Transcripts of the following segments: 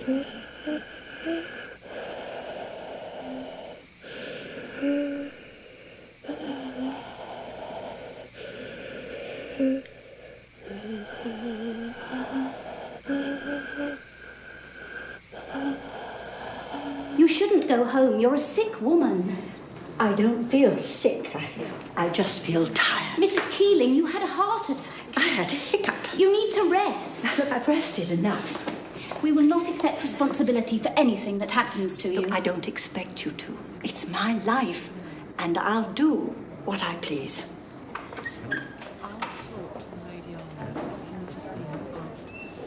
You shouldn't go home. You're a sick woman. I don't feel sick. I just feel tired. Mrs. Keeling, you had a heart attack. I had a hiccup. You need to rest. Look, I've rested enough. We will not accept responsibility for anything that happens to you. Look, I don't expect you to. It's my life, and I'll do what I please. I'll talk to the lady on there. I was him to see her afterwards.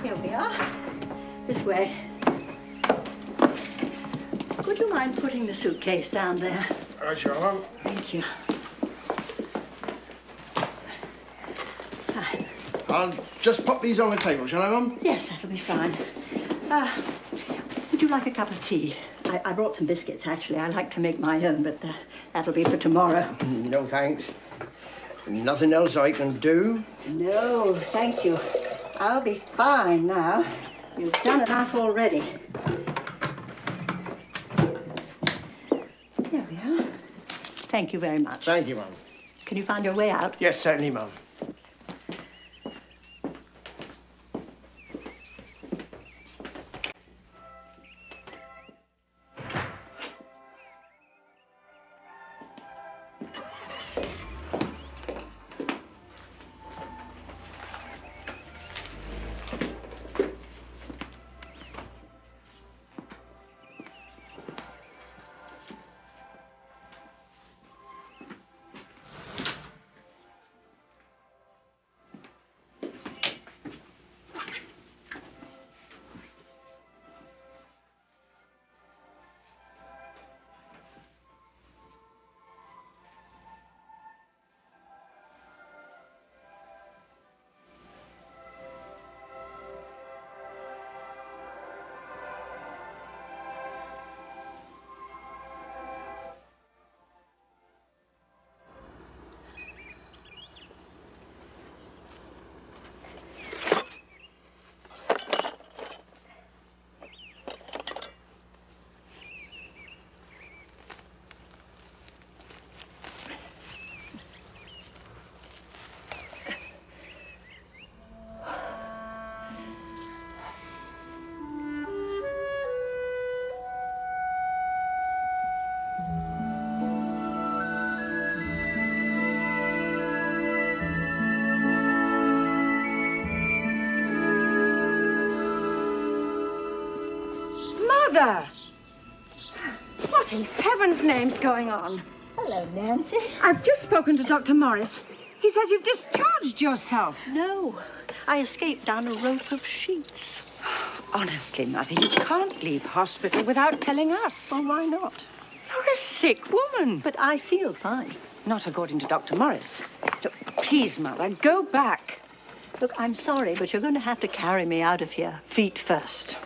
Here we are. This way. Would you mind putting the suitcase down there? Right, Charlotte. Thank you. Hi. I'll just pop these on the table, shall I, Mum? Yes, that'll be fine. Would you like a cup of tea? I brought some biscuits, actually. I like to make my own, but that'll be for tomorrow. No, thanks. Nothing else I can do? No, thank you. I'll be fine now. You've done enough already. There we are. Thank you very much. Thank you, Mum. Can you find your way out? Yes, certainly, Mum. Mother! What in heaven's name's going on? Hello, Nancy. I've just spoken to Dr. Morris. He says you've discharged yourself. No, I escaped down a rope of sheets. Honestly, Mother, you can't leave hospital without telling us. Well, why not? You're a sick woman. But I feel fine. Not according to Dr. Morris. Look, please, Mother, go back. Look, I'm sorry, but you're going to have to carry me out of here, feet first.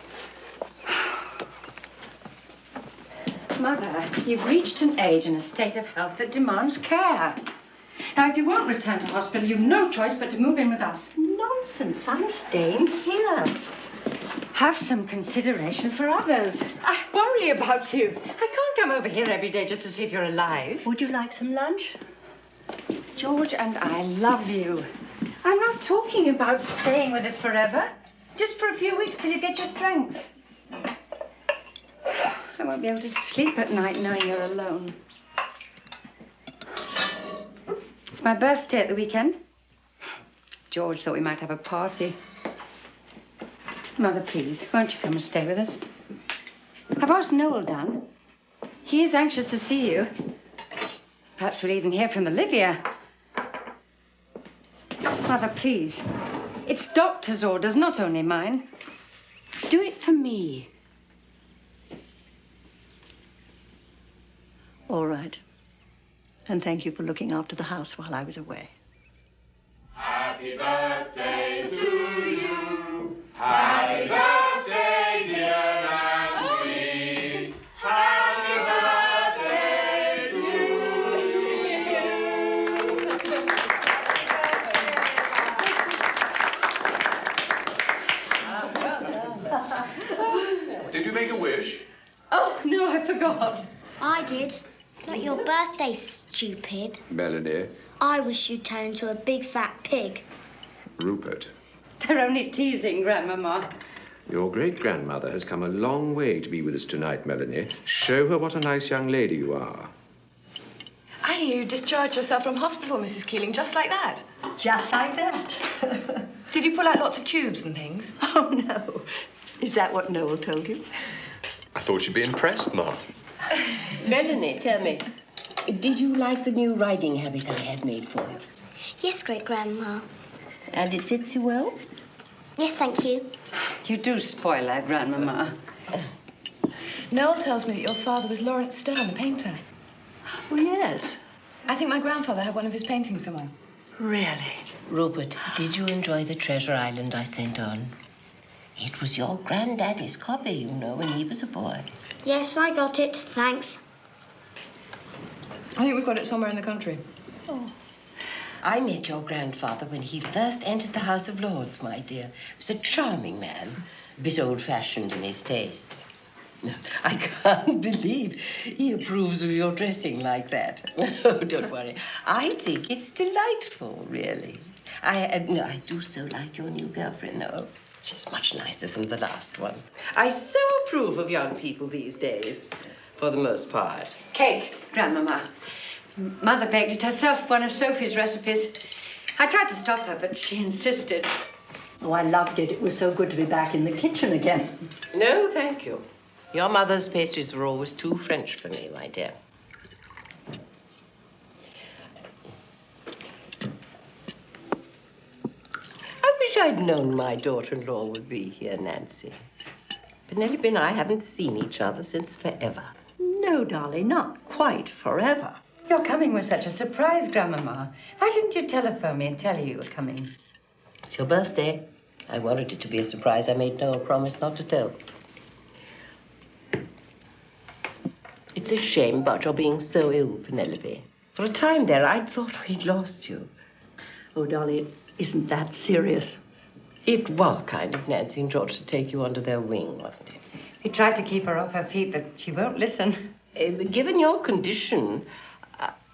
Mother, you've reached an age and a state of health that demands care. Now, if you won't return to hospital, you've no choice but to move in with us. Nonsense, I'm staying here. Have some consideration for others. I worry about you. I can't come over here every day just to see if you're alive. Would you like some lunch? George and I love you. I'm not talking about staying with us forever. Just for a few weeks till you get your strength. I won't be able to sleep at night knowing you're alone. It's my birthday at the weekend. George thought we might have a party. Mother, please, won't you come and stay with us? I've asked Noel down. He is anxious to see you. Perhaps we'll even hear from Olivia. Mother, please. It's doctor's orders, not only mine. Do it for me. All right. And thank you for looking after the house while I was away. Happy birthday to you. Happy birthday, dear Nancy. Happy birthday to you. Did you make a wish? Oh, no, I forgot. I did. It's not your birthday, stupid. Melanie. I wish you'd turn into a big fat pig. Rupert. They're only teasing, Grandmama. Your great-grandmother has come a long way to be with us tonight, Melanie. Show her what a nice young lady you are. I hear you discharged yourself from hospital, Mrs. Keeling, just like that. Just like that. Did you pull out lots of tubes and things? Oh, no. Is that what Noel told you? I thought you'd be impressed, Ma. Melanie, tell me, did you like the new riding habit I had made for you? Yes, great-grandma. And it fits you well? Yes, thank you. You do spoil her, Grandmama. Noel tells me that your father was Lawrence Stern, the painter. Oh, yes. I think my grandfather had one of his paintings somewhere. Really? Rupert, did you enjoy the treasure island I sent on? It was your granddaddy's copy, you know, when he was a boy. Yes, I got it, thanks. I think we've got it somewhere in the country. Oh. I met your grandfather when he first entered the House of Lords, my dear. He was a charming man, a bit old-fashioned in his tastes. I can't believe he approves of your dressing like that. Oh, don't worry. I think it's delightful, really. I do so like your new girlfriend, Noel. She's much nicer than the last one. I so approve of young people these days, for the most part. Cake, Grandmama. Mother baked it herself, one of Sophie's recipes. I tried to stop her, but she insisted. Oh, I loved it. It was so good to be back in the kitchen again. No, thank you. Your mother's pastries were always too French for me, my dear. I wish I'd known my daughter-in-law would be here, Nancy. Penelope and I haven't seen each other since forever. No, darling, not quite forever. Your coming was such a surprise, Grandmama. Why didn't you telephone me and tell you were coming? It's your birthday. I wanted it to be a surprise. I made Noel promise not to tell. It's a shame about your being so ill, Penelope. For a time there, I'd thought we'd lost you. Oh, darling, isn't that serious? It was kind of Nancy and George to take you under their wing, wasn't it? We tried to keep her off her feet, but she won't listen. Given your condition,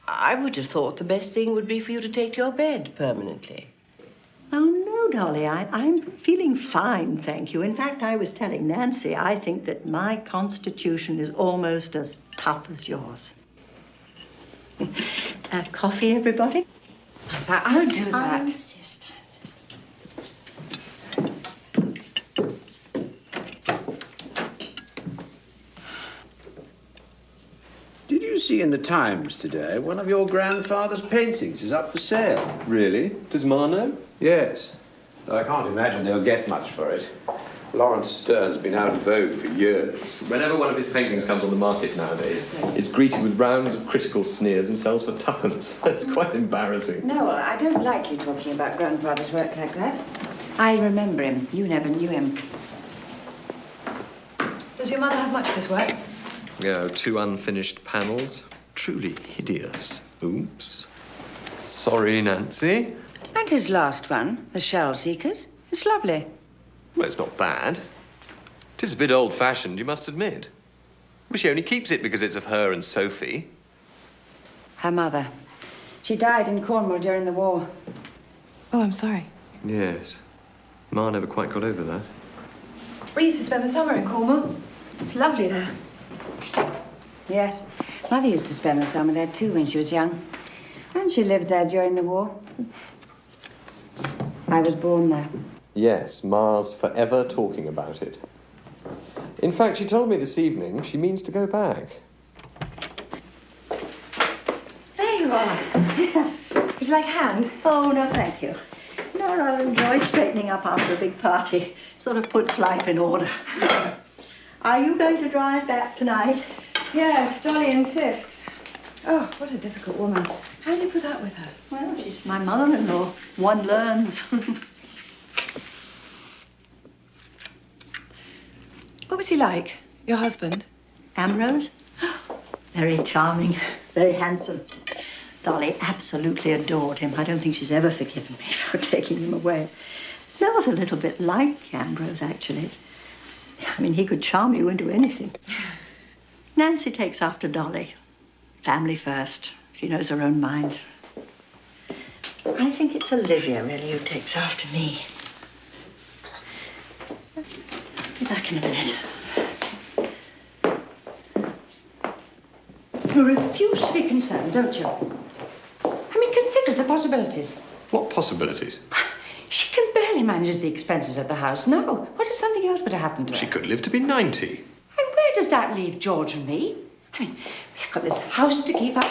I would have thought the best thing would be for you to take to your bed permanently. Oh, no, darling, I'm feeling fine, thank you. In fact, I was telling Nancy, I think that my constitution is almost as tough as yours. Coffee, everybody? I'll do that. Insist. Did you see in the Times today one of your grandfather's paintings is up for sale? Really? Does Ma know? Yes. Though I can't imagine they'll get much for it. Lawrence Stern's been out of vogue for years. Whenever one of his paintings comes on the market nowadays, it's greeted with rounds of critical sneers and sells for tuppence. It's quite embarrassing. No, I don't like you talking about grandfather's work like that. I remember him. You never knew him. Does your mother have much of his work? Yeah, 2 unfinished panels. Truly hideous. Oops. Sorry, Nancy. And his last one, The Shell Seekers. It's lovely. Well, it's not bad. It is a bit old-fashioned, you must admit. But she only keeps it because it's of her and Sophie. Her mother. She died in Cornwall during the war. Oh, I'm sorry. Yes. Ma never quite got over that. We used to spend the summer in Cornwall. It's lovely there. Yes. Mother used to spend the summer there too when she was young. And she lived there during the war. I was born there. Yes, Ma's forever talking about it. In fact, she told me this evening she means to go back. There you are. Would you like a hand? Oh, no, thank you. No, I rather enjoy straightening up after a big party. Sort of puts life in order. Are you going to drive back tonight? Yes, Dolly insists. Oh, what a difficult woman. How do you put up with her? Well, she's my mother-in-law. One learns. What was he like, your husband? Ambrose? Very charming, very handsome. Dolly absolutely adored him. I don't think she's ever forgiven me for taking him away. That was a little bit like Ambrose, actually. I mean, he could charm you into anything. Nancy takes after Dolly. Family first. She knows her own mind. I think it's Olivia, really, who takes after me. Be back in a minute. You refuse to be concerned, don't you? I mean, consider the possibilities. What possibilities? She can barely manage the expenses at the house now. What if something else were to happen to her? She could live to be 90. And where does that leave George and me? I mean, we've got this house to keep up,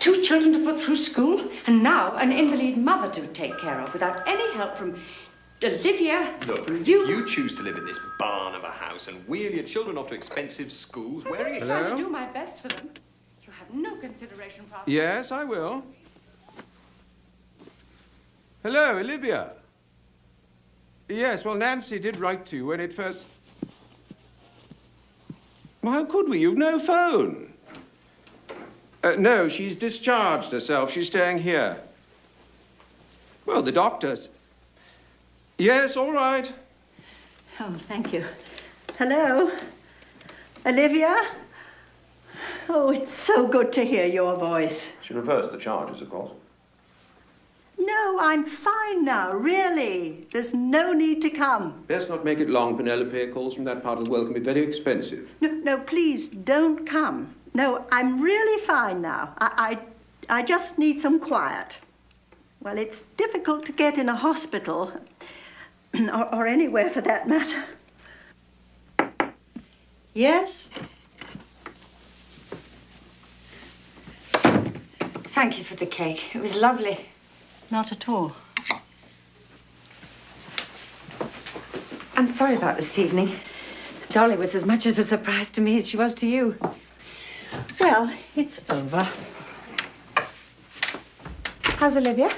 2 children to put through school, and now an invalid mother to take care of without any help from Olivia, Look, from if you. you choose to live in this barn of a house and wheel your children off to expensive schools, wearing I'm it... trying to do my best for them. You have no consideration for... Yes, I will. Hello, Olivia. Yes, well, Nancy did write to you when it first... Well, how could we? You've no phone. No, she's discharged herself. She's staying here. Well, the doctors... Yes, all right. Oh, thank you. Hello? Olivia? Oh, it's so good to hear your voice. She reversed the charges, of course. No, I'm fine now, really. There's no need to come. Best not make it long, Penelope. Calls from that part of the world can be very expensive. No, please, don't come. No, I'm really fine now. I just need some quiet. Well, it's difficult to get in a hospital, or anywhere for that matter. Yes? Thank you for the cake. It was lovely. Not at all. I'm sorry about this evening. Dolly was as much of a surprise to me as she was to you. Well, it's over. How's Olivia?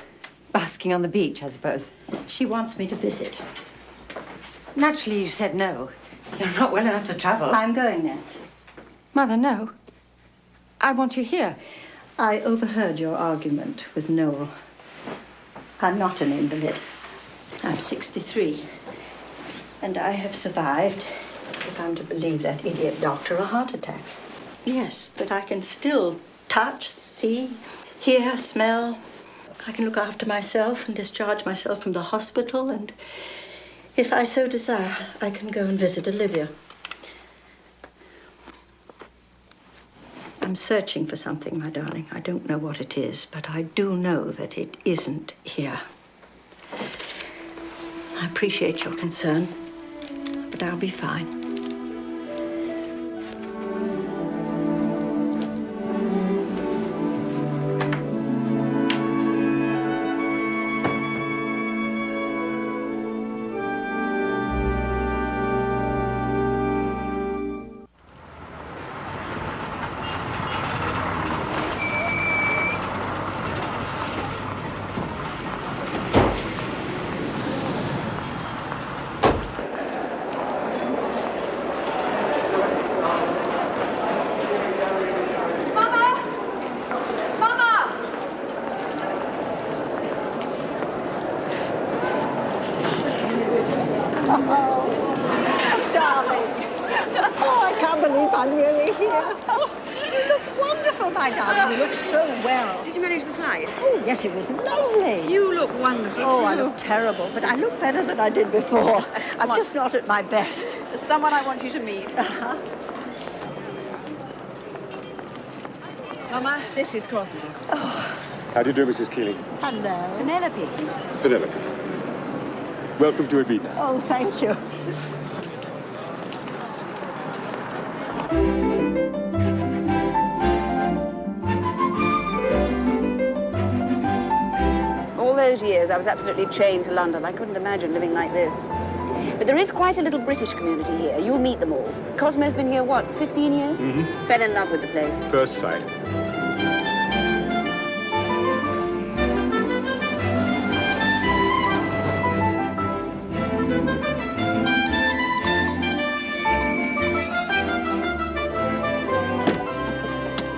Basking on the beach, I suppose. She wants me to visit. Naturally, you said no. You're not well enough to travel. I'm going, Nancy. Mother, no. I want you here. I overheard your argument with Noel. I'm not an invalid. I'm 63. And I have survived, if I'm to believe that idiot doctor, a heart attack. Yes, but I can still touch, see, hear, smell. I can look after myself and discharge myself from the hospital, and if I so desire, I can go and visit Olivia. I'm searching for something, my darling. I don't know what it is, but I do know that it isn't here. I appreciate your concern, but I'll be fine. Yes, it was lovely. You look wonderful, Oh, too. I look terrible, but I look better than I did before. I'm just not at my best. There's someone I want you to meet. Mama, this is Cosmo. How do you do, Mrs. Keeling? Hello. Penelope. Penelope. Welcome to Ibiza. Oh, thank you. All those years, I was absolutely chained to London. I couldn't imagine living like this. But there is quite a little British community here. You'll meet them all. Cosmo's been here, what, 15 years? Mm-hmm. Fell in love with the place. First sight.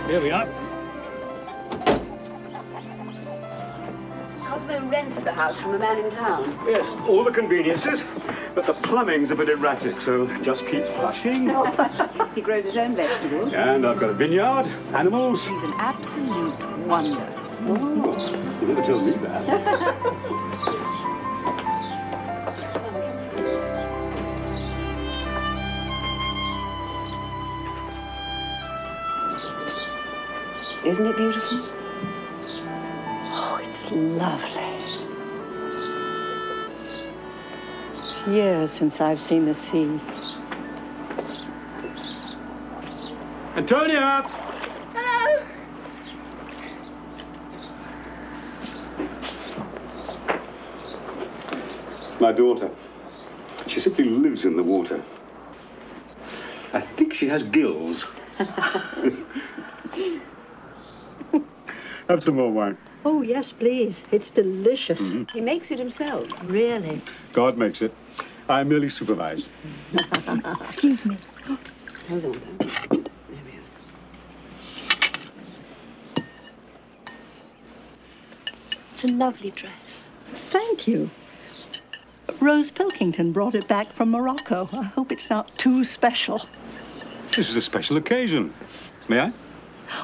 Here we are. Cosmo rents the house from a man in town. Yes, all the conveniences, but the plumbing's a bit erratic, so just keep flushing. He grows his own vegetables. And I've got a vineyard, animals. He's an absolute wonder. Oh, you never told me that. Isn't it beautiful? Oh, it's lovely. It's years since I've seen the sea. Antonia! Hello! My daughter. She simply lives in the water. I think she has gills. Have some more wine. Oh, yes, please. It's delicious. Mm-hmm. He makes it himself. Really? God makes it. I merely supervise. Excuse me. Hold on, then. There we are. It's a lovely dress. Thank you. Rose Pilkington brought it back from Morocco. I hope it's not too special. This is a special occasion. May I?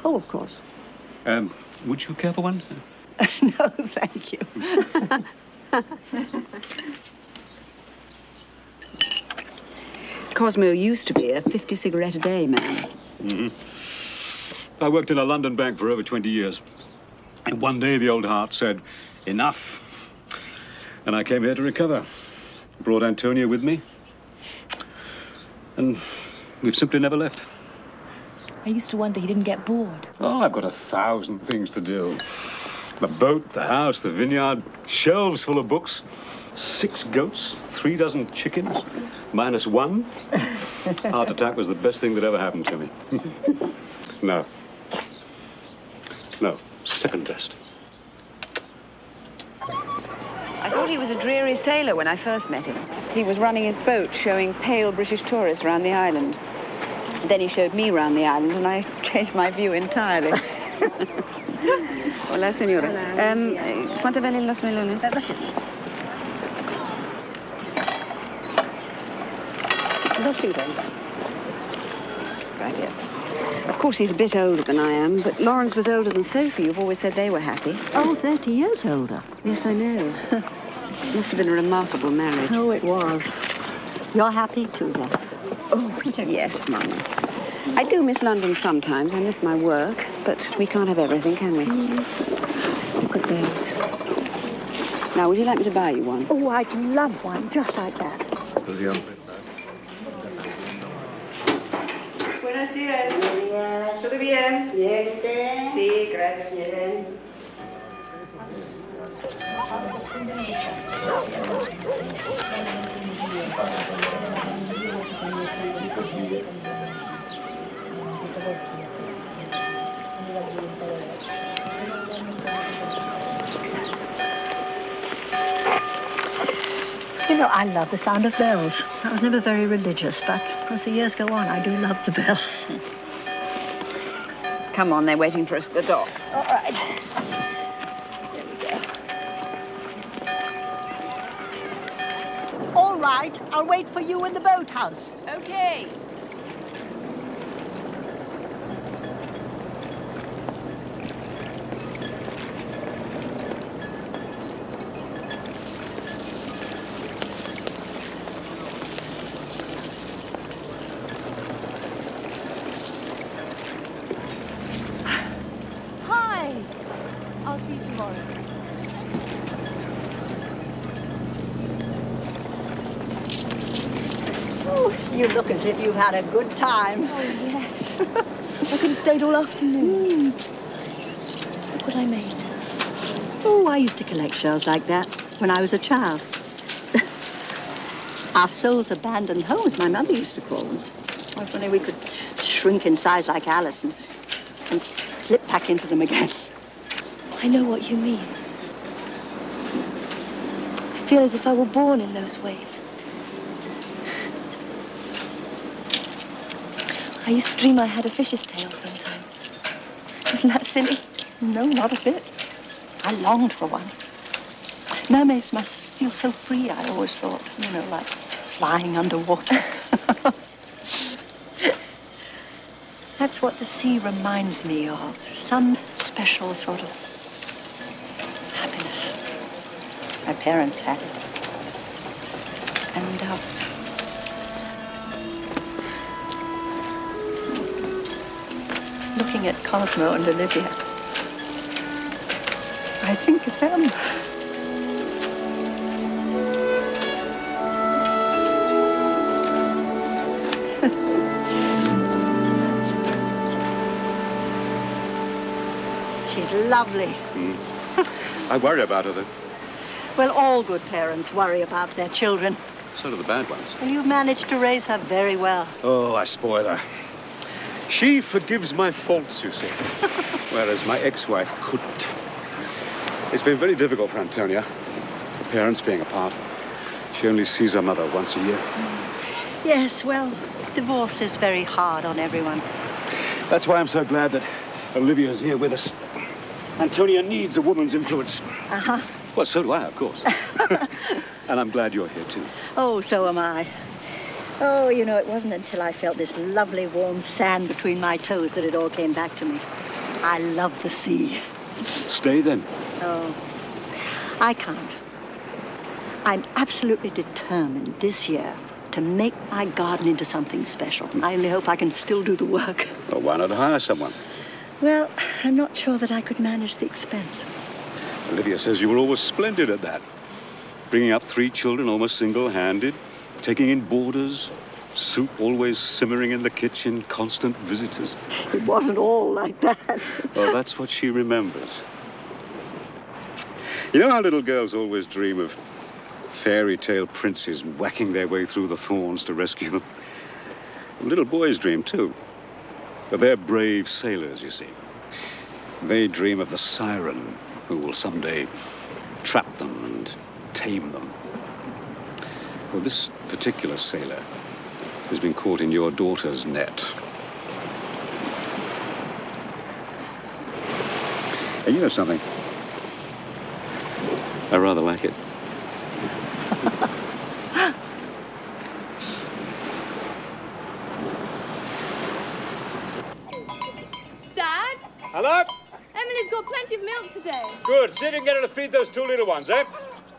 Oh, of course. Would you care for one? No, thank you. Cosmo used to be a 50 cigarette a day man. Mm-hmm. I worked in a London bank for over 20 years. And one day the old heart said, enough. And I came here to recover. Brought Antonia with me. And we've simply never left. I used to wonder he didn't get bored. Oh, I've got 1,000 things to do. The boat, the house, the vineyard, shelves full of books, 6 goats, 3 dozen chickens, minus 1. Heart attack was the best thing that ever happened to me. No. No, second best. I thought he was a dreary sailor when I first met him. He was running his boat, showing pale British tourists around the island. Then he showed me round the island, and I changed my view entirely. Hola, señora. ¿Cuánto valen los melones? Right, yes. Of course, he's a bit older than I am, but Lawrence was older than Sophie. You've always said they were happy. Oh, 30 years older. Yes, I know. Must have been a remarkable marriage. Oh, it was. You're happy too, then? Oh, yes, Mama. I do miss London sometimes. I miss my work, but we can't have everything, can we? Look at those. Now, would you like me to buy you one? Oh, I'd love one just like that. Buenos días. ¿Todo bien? Bien. Sí, gracias. You know, I love the sound of bells. I was never very religious, but as the years go on, I do love the bells. Come on, they're waiting for us at the dock. All right. There we go. All right, I'll wait for you in the boathouse. Okay. tomorrow. Oh, you look as if you've had a good time. Oh, yes. I could have stayed all afternoon. Look what I made. Oh, I used to collect shells like that when I was a child. Our souls abandoned homes, my mother used to call them. If only we could shrink in size like Alice and slip back into them again. I know what you mean. I feel as if I were born in those waves. I used to dream I had a fish's tail sometimes. Isn't that silly? No, not a bit. I longed for one. Mermaids must feel so free, I always thought. You know, like flying underwater. That's what the sea reminds me of. Some special sort of happiness. My parents had it. And, looking at Cosmo and Olivia, I think of them. She's lovely. I worry about her, though. Well, all good parents worry about their children. So do the bad ones. Well, you've managed to raise her very well. Oh, I spoil her. She forgives my faults, you see, whereas my ex-wife couldn't. It's been very difficult for Antonia, the parents being apart. She only sees her mother once a year. Yes, well, divorce is very hard on everyone. That's why I'm so glad that Olivia's here with us. Antonia needs a woman's influence. Uh-huh. Well, so do I, of course. And I'm glad you're here, too. Oh, so am I. Oh, you know, it wasn't until I felt this lovely warm sand between my toes that it all came back to me. I love the sea. Stay, then. Oh, I can't. I'm absolutely determined this year to make my garden into something special. I only hope I can still do the work. Well, why not hire someone? Well, I'm not sure that I could manage the expense. Olivia says you were always splendid at that. Bringing up 3 children almost single-handed, taking in boarders, soup always simmering in the kitchen, constant visitors. It wasn't all like that. Well, that's what she remembers. You know how little girls always dream of fairy tale princes whacking their way through the thorns to rescue them? Little boys dream, too. But they're brave sailors, you see. They dream of the siren who will someday trap them and tame them. Well, this particular sailor has been caught in your daughter's net. And you know something? I rather like it. Dad? Hello? Emily's got plenty of milk today. Good. See if you can get her to feed those 2 little ones, eh?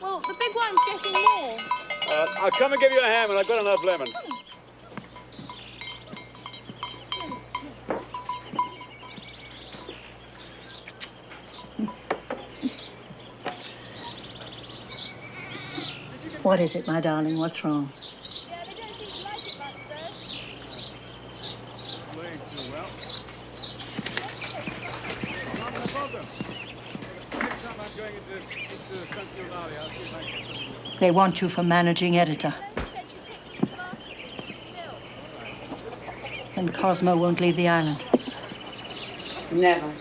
Well, the big one's getting more. I'll come and give you a hand when I've got enough lemons. What is it, my darling? What's wrong? Yeah, they don't seem to like it much, though. Playing too well. Next time I'm going into Central Valley, I'll see if I can get something. They want you for managing editor. And Cosmo won't leave the island. Never.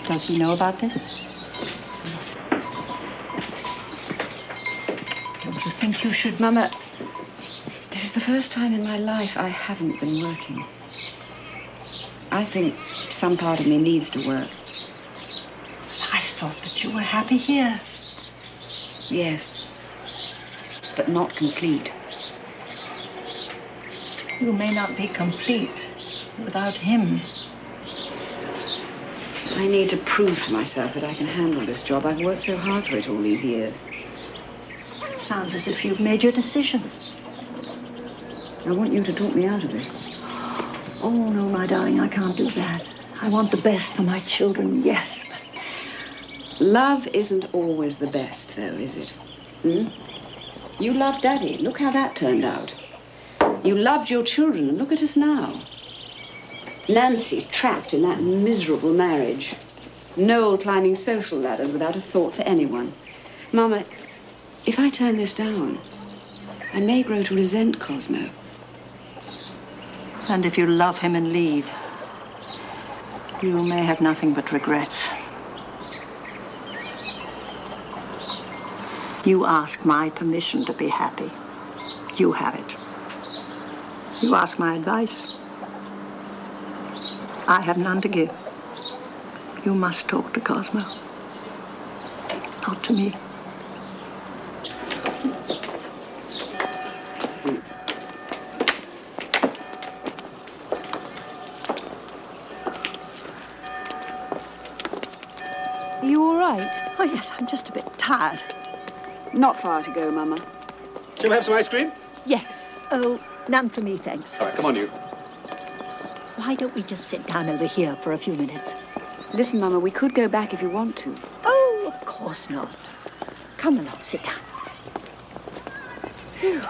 Does he know about this? Don't you think you should... Mama, this is the first time in my life I haven't been working. I think some part of me needs to work. I thought that you were happy here. Yes, but not complete. You may not be complete without him. I need to prove to myself that I can handle this job. I've worked so hard for it all these years. Sounds as if you've made your decision. I want you to talk me out of it. Oh, no, my darling, I can't do that. I want the best for my children, yes, but... Love isn't always the best, though, is it? Hmm? You loved Daddy. Look how that turned out. You loved your children, and look at us now. Nancy trapped in that miserable marriage. Noel climbing social ladders without a thought for anyone. Mama, if I turn this down, I may grow to resent Cosmo. And if you love him and leave, you may have nothing but regrets. You ask my permission to be happy. You have it. You ask my advice. I have none to give. You must talk to Cosmo. Not to me. Are you all right? Oh, yes, I'm just a bit tired. Not far to go, Mama. Shall we have some ice cream? Yes. Oh, none for me, thanks. All right, come on, you. Why don't we just sit down over here for a few minutes? Listen, Mama, we could go back if you want to. Oh, of course not. Come along, sit down. Phew.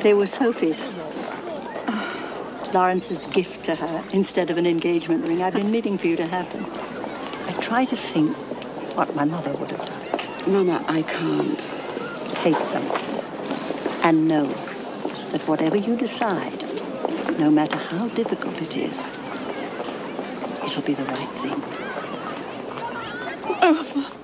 They were Sophie's. Oh, Lawrence's gift to her instead of an engagement ring. I've been meaning for you to have them. I try to think what my mother would have done. Mama, I can't. Take them. And know that whatever you decide, no matter how difficult it is, it'll be the right thing. Oh.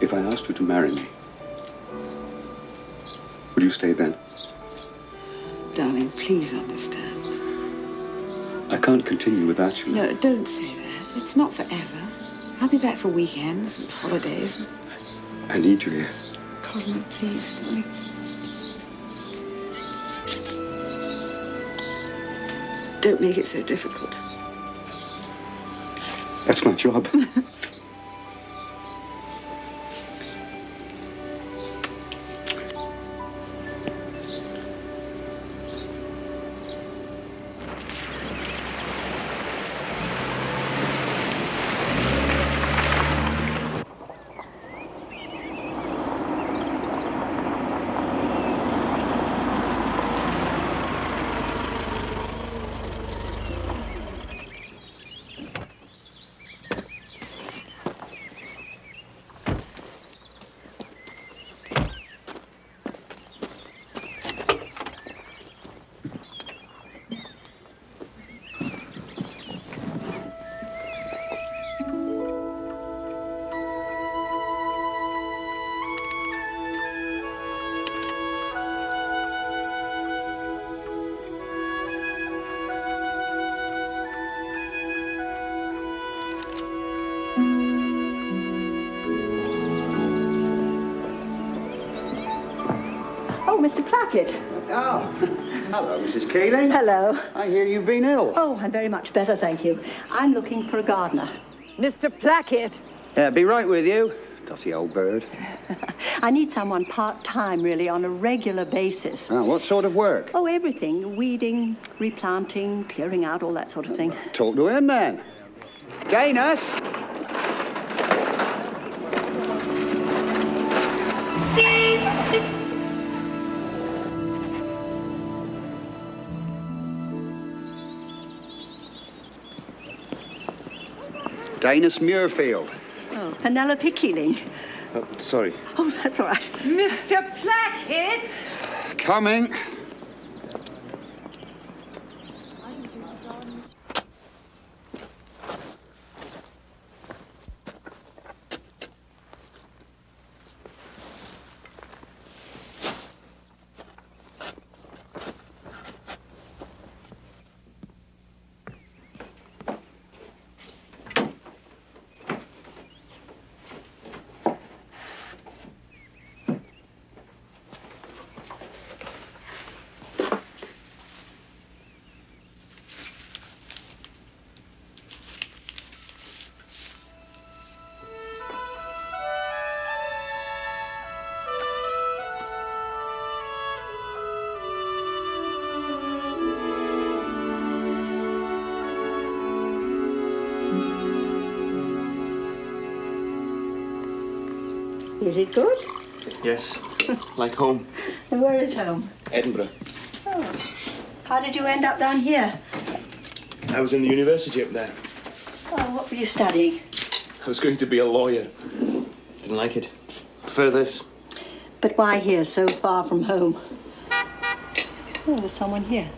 If I asked you to marry me, would you stay then? Darling, please understand. I can't continue without you. No, don't say that. It's not forever. I'll be back for weekends and holidays. I need you here. Cosmo, please. Don't make it so difficult. That's my job. Mr. Plackett. Oh, hello, Mrs. Keeling. Hello. I hear you've been ill. Oh, I'm very much better, thank you. I'm looking for a gardener. Mr. Plackett. Be right with you. Dotty old bird. I need someone part-time, really, on a regular basis. Oh, what sort of work? Oh, everything. Weeding, replanting, clearing out, all that sort of thing. Talk to him, then. Janus! Janus Muirfield. Oh, Penelope Keeling. Oh, sorry. Oh, that's all right. Mr. Plackett! Coming. Is it good? Yes, like home. And where is home? Edinburgh. Oh. How did you end up down here? I was in the university up there. Oh, what were you studying? I was going to be a lawyer. Didn't like it. Prefer this. But why here, so far from home? Oh, there's someone here.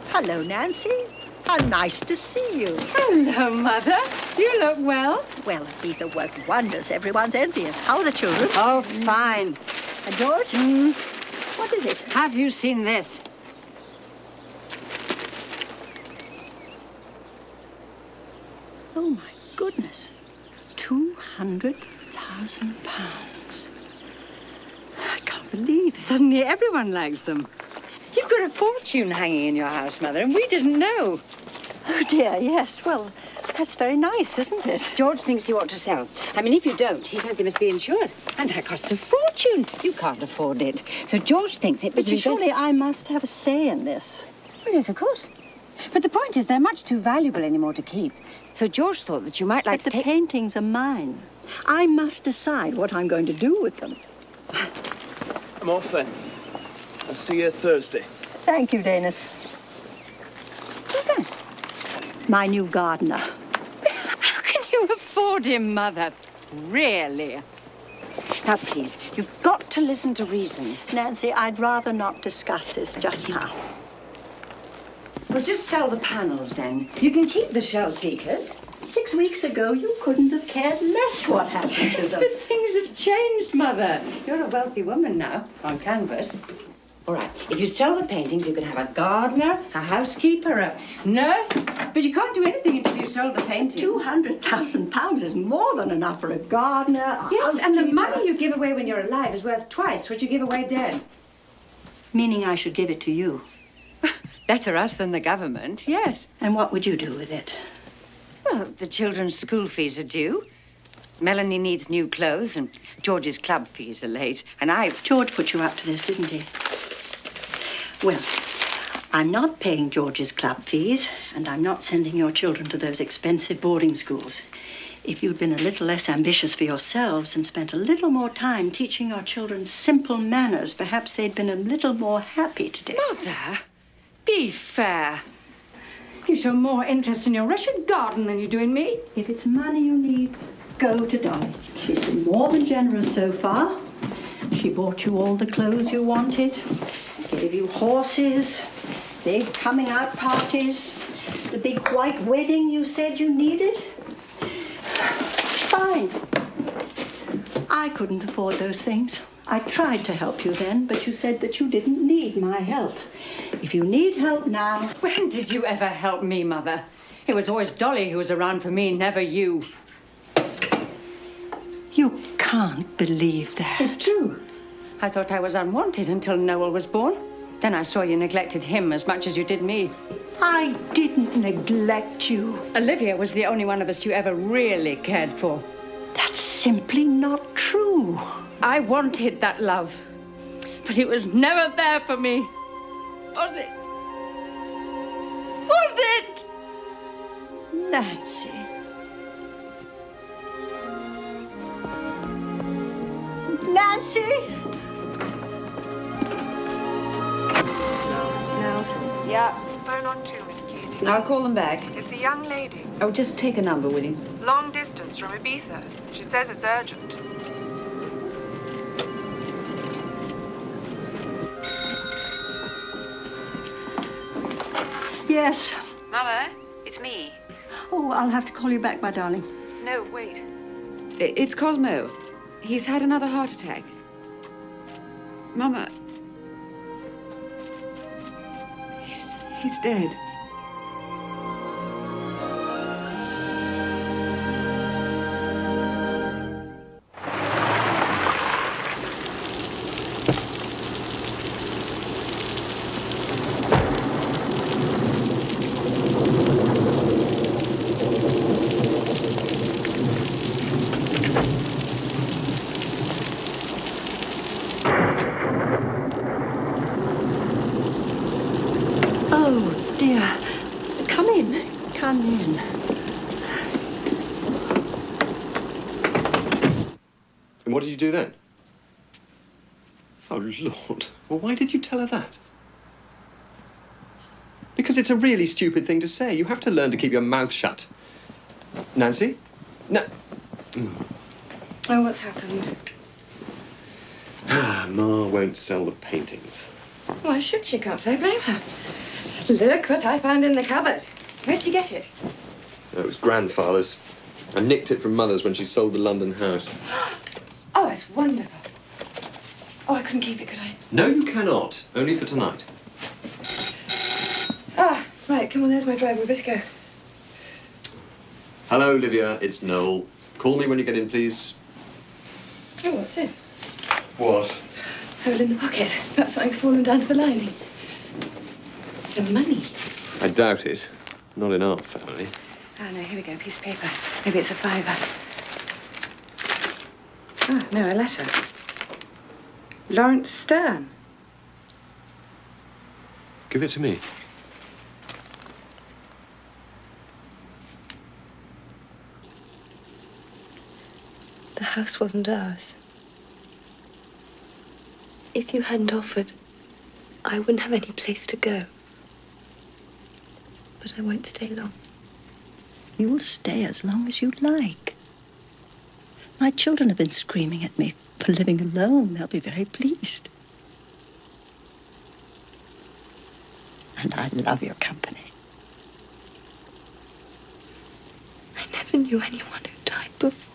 Hello, Nancy. How nice to see you. Hello, Mother. You look well. Well, Aretha worked wonders. Everyone's envious. How are the children? Oh, fine. And George? What is it? Have you seen this? Oh, my goodness. £200,000. I can't believe it. Suddenly everyone likes them. You've got a fortune hanging in your house, Mother, and we didn't know. Oh, dear, yes. Well, that's very nice, isn't it? George thinks you ought to sell. I mean, if you don't, he says they must be insured. And that costs a fortune. You can't afford it. So George thinks it was... But surely I must have a say in this. Well, yes, of course. But the point is, they're much too valuable anymore to keep. So George thought that you might like to take... But the paintings are mine. I must decide what I'm going to do with them. I'm off then. I'll see you Thursday. Thank you, Danis. Who's that? My new gardener. How can you afford him, Mother? Really? Now, please, you've got to listen to reason. Nancy, I'd rather not discuss this just now. Well, just sell the panels, then. You can keep the shell seekers. 6 weeks ago, you couldn't have cared less what happened to them. But things have changed, Mother. You're a wealthy woman now, on canvas. All right, if you sell the paintings, you can have a gardener, a housekeeper, a nurse. But you can't do anything until you've sold the paintings. £200,000 is more than enough for a gardener, a Yes, and the money you give away when you're alive is worth twice what you give away dead. Meaning I should give it to you. Better us than the government, yes. And what would you do with it? Well, the children's school fees are due. Melanie needs new clothes, and George's club fees are late. And George put you up to this, didn't he? Well, I'm not paying George's club fees, and I'm not sending your children to those expensive boarding schools. If you'd been a little less ambitious for yourselves and spent a little more time teaching your children simple manners, perhaps they'd been a little more happy today. Mother, be fair. You show more interest in your wretched garden than you do in me. If it's money you need, go to Dolly. She's been more than generous so far. She bought you all the clothes you wanted, gave you horses, big coming-out parties, the big white wedding you said you needed. Fine. I couldn't afford those things. I tried to help you then, but you said that you didn't need my help. If you need help now... When did you ever help me, Mother? It was always Dolly who was around for me, never you. You can't believe that. It's true. I thought I was unwanted until Noel was born. Then I saw you neglected him as much as you did me. I didn't neglect you. Olivia was the only one of us you ever really cared for. That's simply not true. I wanted that love, but it was never there for me. Was it? Was it? Nancy. Nancy! No. Yeah. Phone on 2, Miss Keeling. I'll call them back. It's a young lady. Oh, just take a number, will you? Long distance from Ibiza. She says it's urgent. Yes. Mother, it's me. Oh, I'll have to call you back, my darling. No, wait. It's Cosmo. He's had another heart attack. Mama. He's dead. Oh, did you do then? Oh, Lord. Well, why did you tell her that? Because it's a really stupid thing to say. You have to learn to keep your mouth shut. Nancy? No. Oh, what's happened? Ma won't sell the paintings. Why should she? Can't say blame her. Look what I found in the cupboard. Where did you get it? It was grandfather's. I nicked it from Mother's when she sold the London house. Oh, it's wonderful. Oh, I couldn't keep it, could I? No, you cannot. Only for tonight. Ah, right, come on, there's my driver. We better go. Hello, Olivia. It's Noel. Call me when you get in, please. Oh, what's it? What? Hole in the pocket. Perhaps something's fallen down the lining. Some money. I doubt it. Not in our family. Ah, no, here we go. A piece of paper. Maybe it's a £5. Ah, no, a letter. Lawrence Stern. Give it to me. The house wasn't ours. If you hadn't offered, I wouldn't have any place to go. But I won't stay long. You'll stay as long as you like. My children have been screaming at me for living alone. They'll be very pleased. And I love your company. I never knew anyone who died before.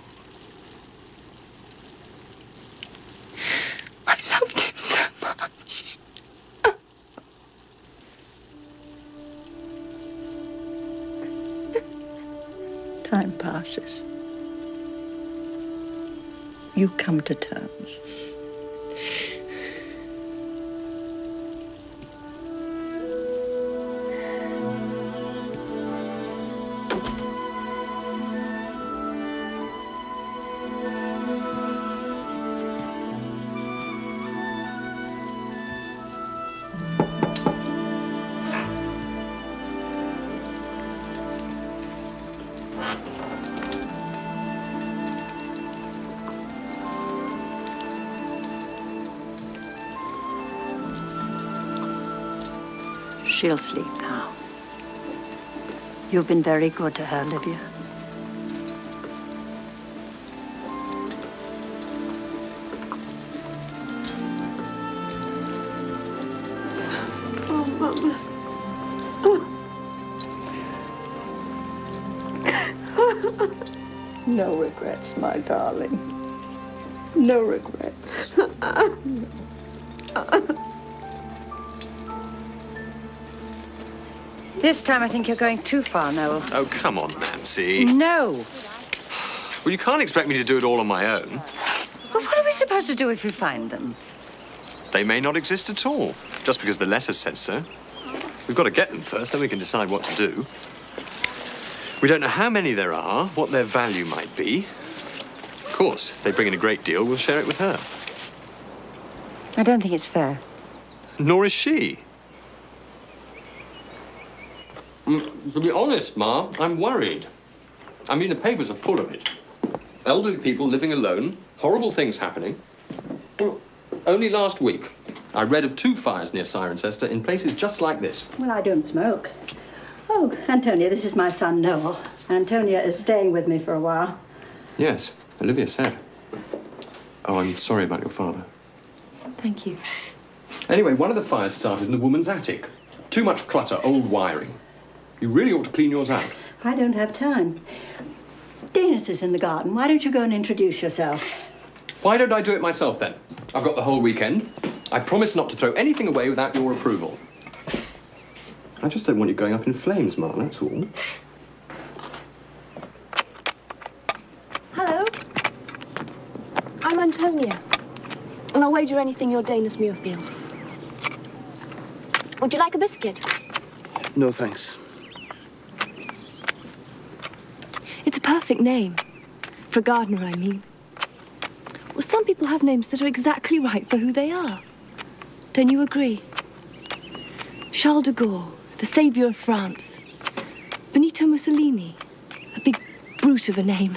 I loved him so much. Time passes. You come to terms. She'll sleep now. You've been very good to her, Olivia. Oh, Mama. No regrets, my darling. No regrets. This time I think you're going too far, Noel. Oh, come on, Nancy. No. Well, you can't expect me to do it all on my own. Well, what are we supposed to do if we find them? They may not exist at all, just because the letter says so. We've got to get them first, then we can decide what to do. We don't know how many there are, what their value might be. Of course, if they bring in a great deal, we'll share it with her. I don't think it's fair. Nor is she. To be honest, Ma, I'm worried. I mean, the papers are full of it. Elderly people living alone, horrible things happening. Well, only last week, I read of 2 fires near Cirencester in places just like this. Well, I don't smoke. Oh, Antonia, this is my son, Noel. Antonia is staying with me for a while. Yes, Olivia said. Oh, I'm sorry about your father. Thank you. Anyway, one of the fires started in the woman's attic. Too much clutter, old wiring. You really ought to clean yours out. I don't have time. Danis is in the garden. Why don't you go and introduce yourself? Why don't I do it myself, then? I've got the whole weekend. I promise not to throw anything away without your approval. I just don't want you going up in flames, Ma, that's all. Hello. I'm Antonia. And I'll wager anything you're Danis Muirfield. Would you like a biscuit? No, thanks. It's a perfect name. For a gardener, I mean. Well, some people have names that are exactly right for who they are. Don't you agree? Charles de Gaulle, the saviour of France. Benito Mussolini, a big brute of a name.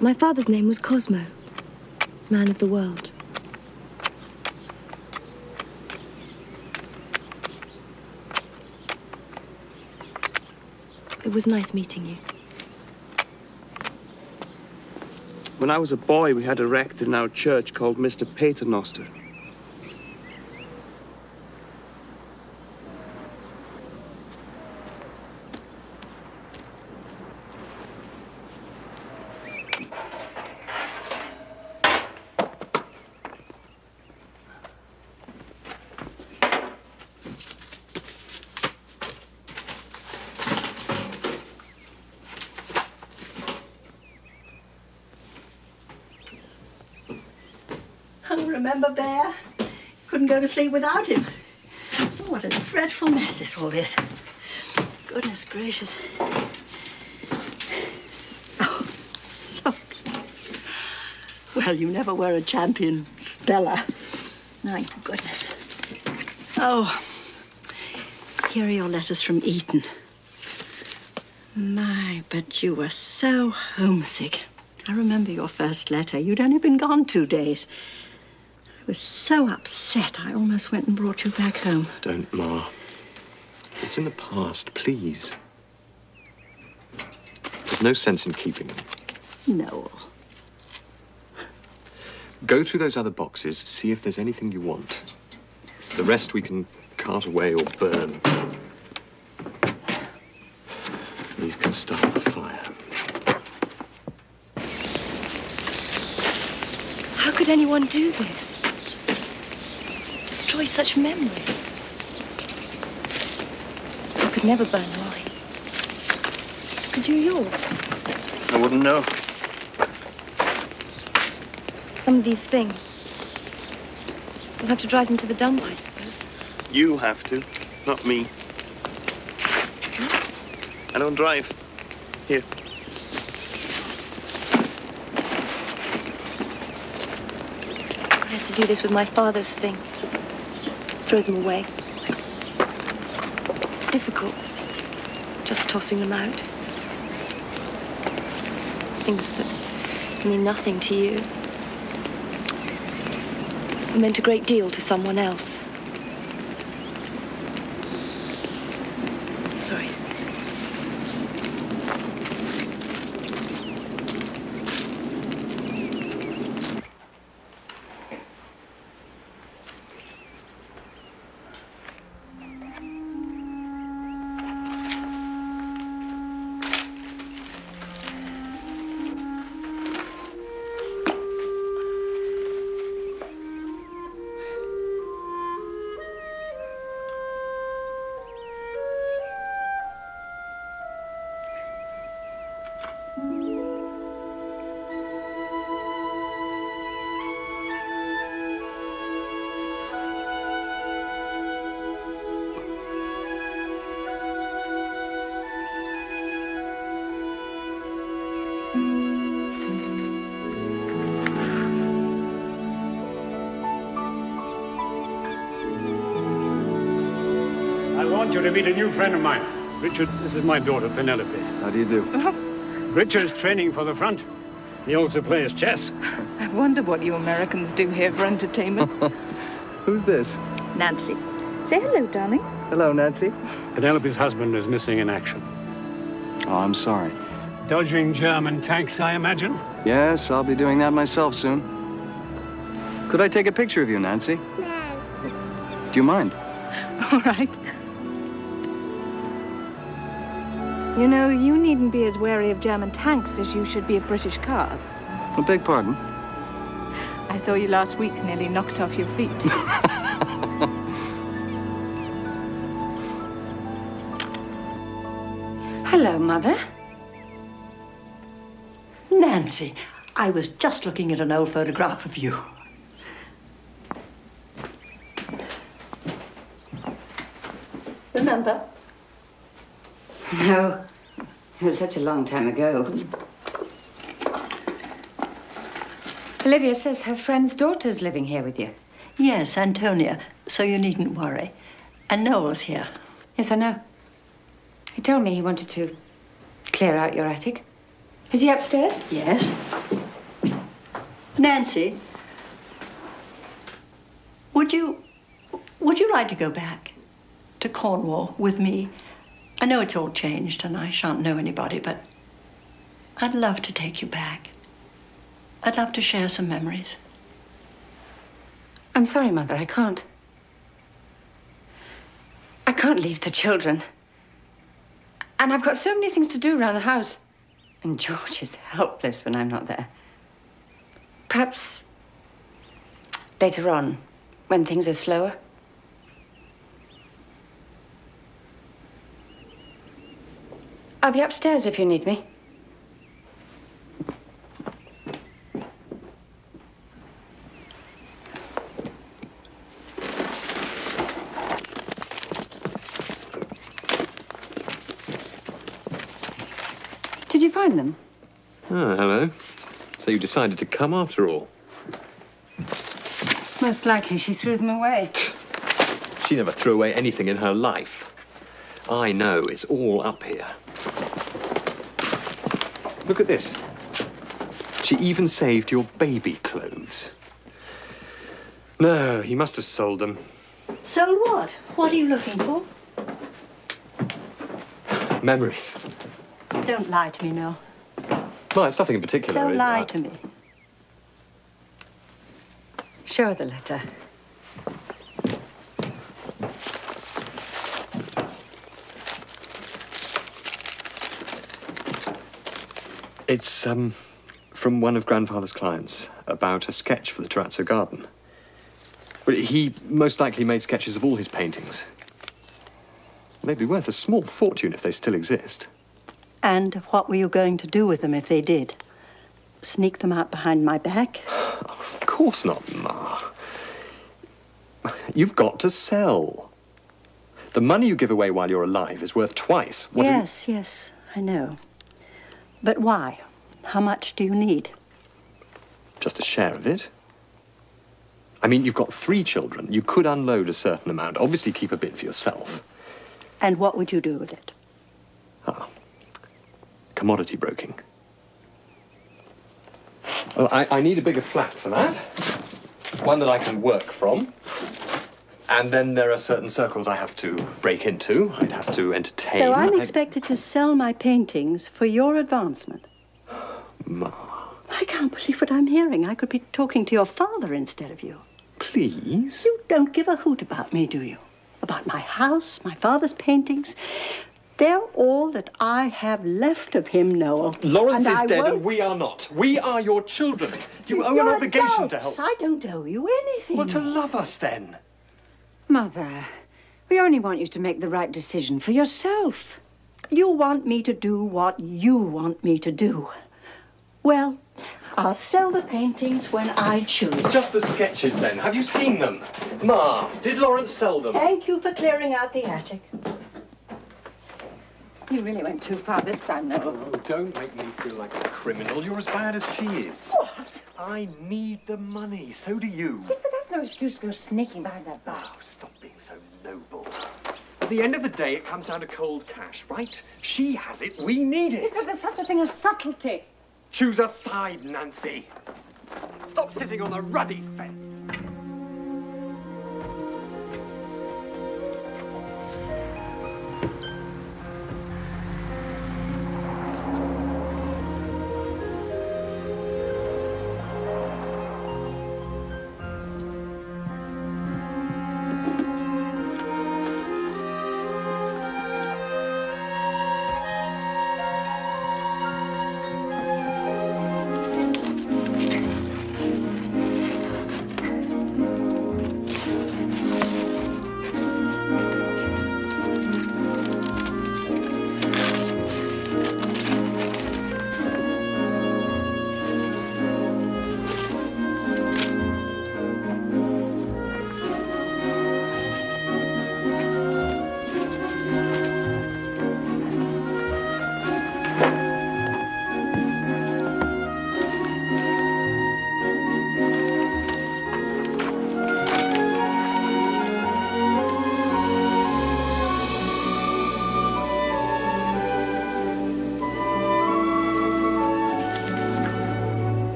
My father's name was Cosmo, man of the world. It was nice meeting you. When I was a boy, we had a rector in our church called Mr. Paternoster. Oh, remember Bear? Couldn't go to sleep without him. Oh, what a dreadful mess this all is. Goodness gracious. Oh, look. Well, you never were a champion speller. My goodness. Oh, here are your letters from Eton. My, but you were so homesick. I remember your first letter. You'd only been gone 2 days. I was so upset, I almost went and brought you back home. Don't, Ma. It's in the past, please. There's no sense in keeping them. Noel. Go through those other boxes, see if there's anything you want. The rest we can cart away or burn. These can start a fire. How could anyone do this? Destroy such memories. I could never burn mine. Could you yours? I wouldn't know. Some of these things. You'll have to drive them to the dump, I suppose. You have to, not me. I don't drive. Here. I had to do this with my father's things. Throw them away. It's difficult. Just tossing them out. Things that mean nothing to you. Meant a great deal to someone else. Sorry. I want you to meet a new friend of mine. Richard, this is my daughter, Penelope. How do you do? Richard's training for the front. He also plays chess. I wonder what you Americans do here for entertainment. Who's this? Nancy. Say hello, darling. Hello, Nancy. Penelope's husband is missing in action. Oh, I'm sorry. Dodging German tanks, I imagine? Yes, I'll be doing that myself soon. Could I take a picture of you, Nancy? No. Do you mind? All right. You know, you needn't be as wary of German tanks as you should be of British cars. I beg pardon? I saw you last week nearly knocked off your feet. Hello, Mother. Nancy, I was just looking at an old photograph of you. Remember? No. It was such a long time ago. Olivia says her friend's daughter's living here with you. Yes, Antonia, so you needn't worry. And Noel's here. Yes, I know. He told me he wanted to clear out your attic. Is he upstairs? Yes. Nancy, would you like to go back to Cornwall with me? I know it's all changed and I shan't know anybody, but I'd love to take you back. I'd love to share some memories. I'm sorry, Mother, I can't. I can't leave the children. And I've got so many things to do around the house. And George is helpless when I'm not there. Perhaps later on, when things are slower. I'll be upstairs if you need me. Did you find them? Oh, hello. So you decided to come after all? Most likely she threw them away. She never threw away anything in her life. I know, it's all up here. Look at this. She even saved your baby clothes. No, he must have sold them. So what? What are you looking for? Memories. Don't lie to me, Noel. Well, it's nothing in particular. Don't lie to me. Show her the letter. It's, from one of Grandfather's clients about a sketch for the Terrazzo garden. Well, he most likely made sketches of all his paintings. They'd be worth a small fortune if they still exist. And what were you going to do with them if they did? Sneak them out behind my back? Of course not, Ma. You've got to sell. The money you give away while you're alive is worth twice. Yes, I know. But why? How much do you need? Just a share of it. I mean, you've got 3 children. You could unload a certain amount. Obviously keep a bit for yourself. And what would you do with it? Commodity broking. Well, I need a bigger flat for that. One that I can work from. And then there are certain circles I have to break into. I'd have to entertain. So I'm expected to sell my paintings for your advancement? Ma. I can't believe what I'm hearing. I could be talking to your father instead of you. Please? You don't give a hoot about me, do you? About my house, my father's paintings. They're all that I have left of him, Noel. Lawrence is dead and we are not. We are your children. You owe an obligation to help. I don't owe you anything. Well, to love us then. Mother, we only want you to make the right decision for yourself. You want me to do what you want me to do. Well, I'll sell the paintings when I choose. Just the sketches, then. Have you seen them? Ma, did Lawrence sell them? Thank you for clearing out the attic. You really went too far this time, Noel. Oh, don't make me feel like a criminal. You're as bad as she is. What? I need the money. So do you. Yes, but that's no excuse to go sneaking behind that bar. Oh, stop being so noble. At the end of the day, it comes down to cold cash, right? She has it. We need it. Yes, but there's such a thing as subtlety. Choose a side, Nancy. Stop sitting on the ruddy fence.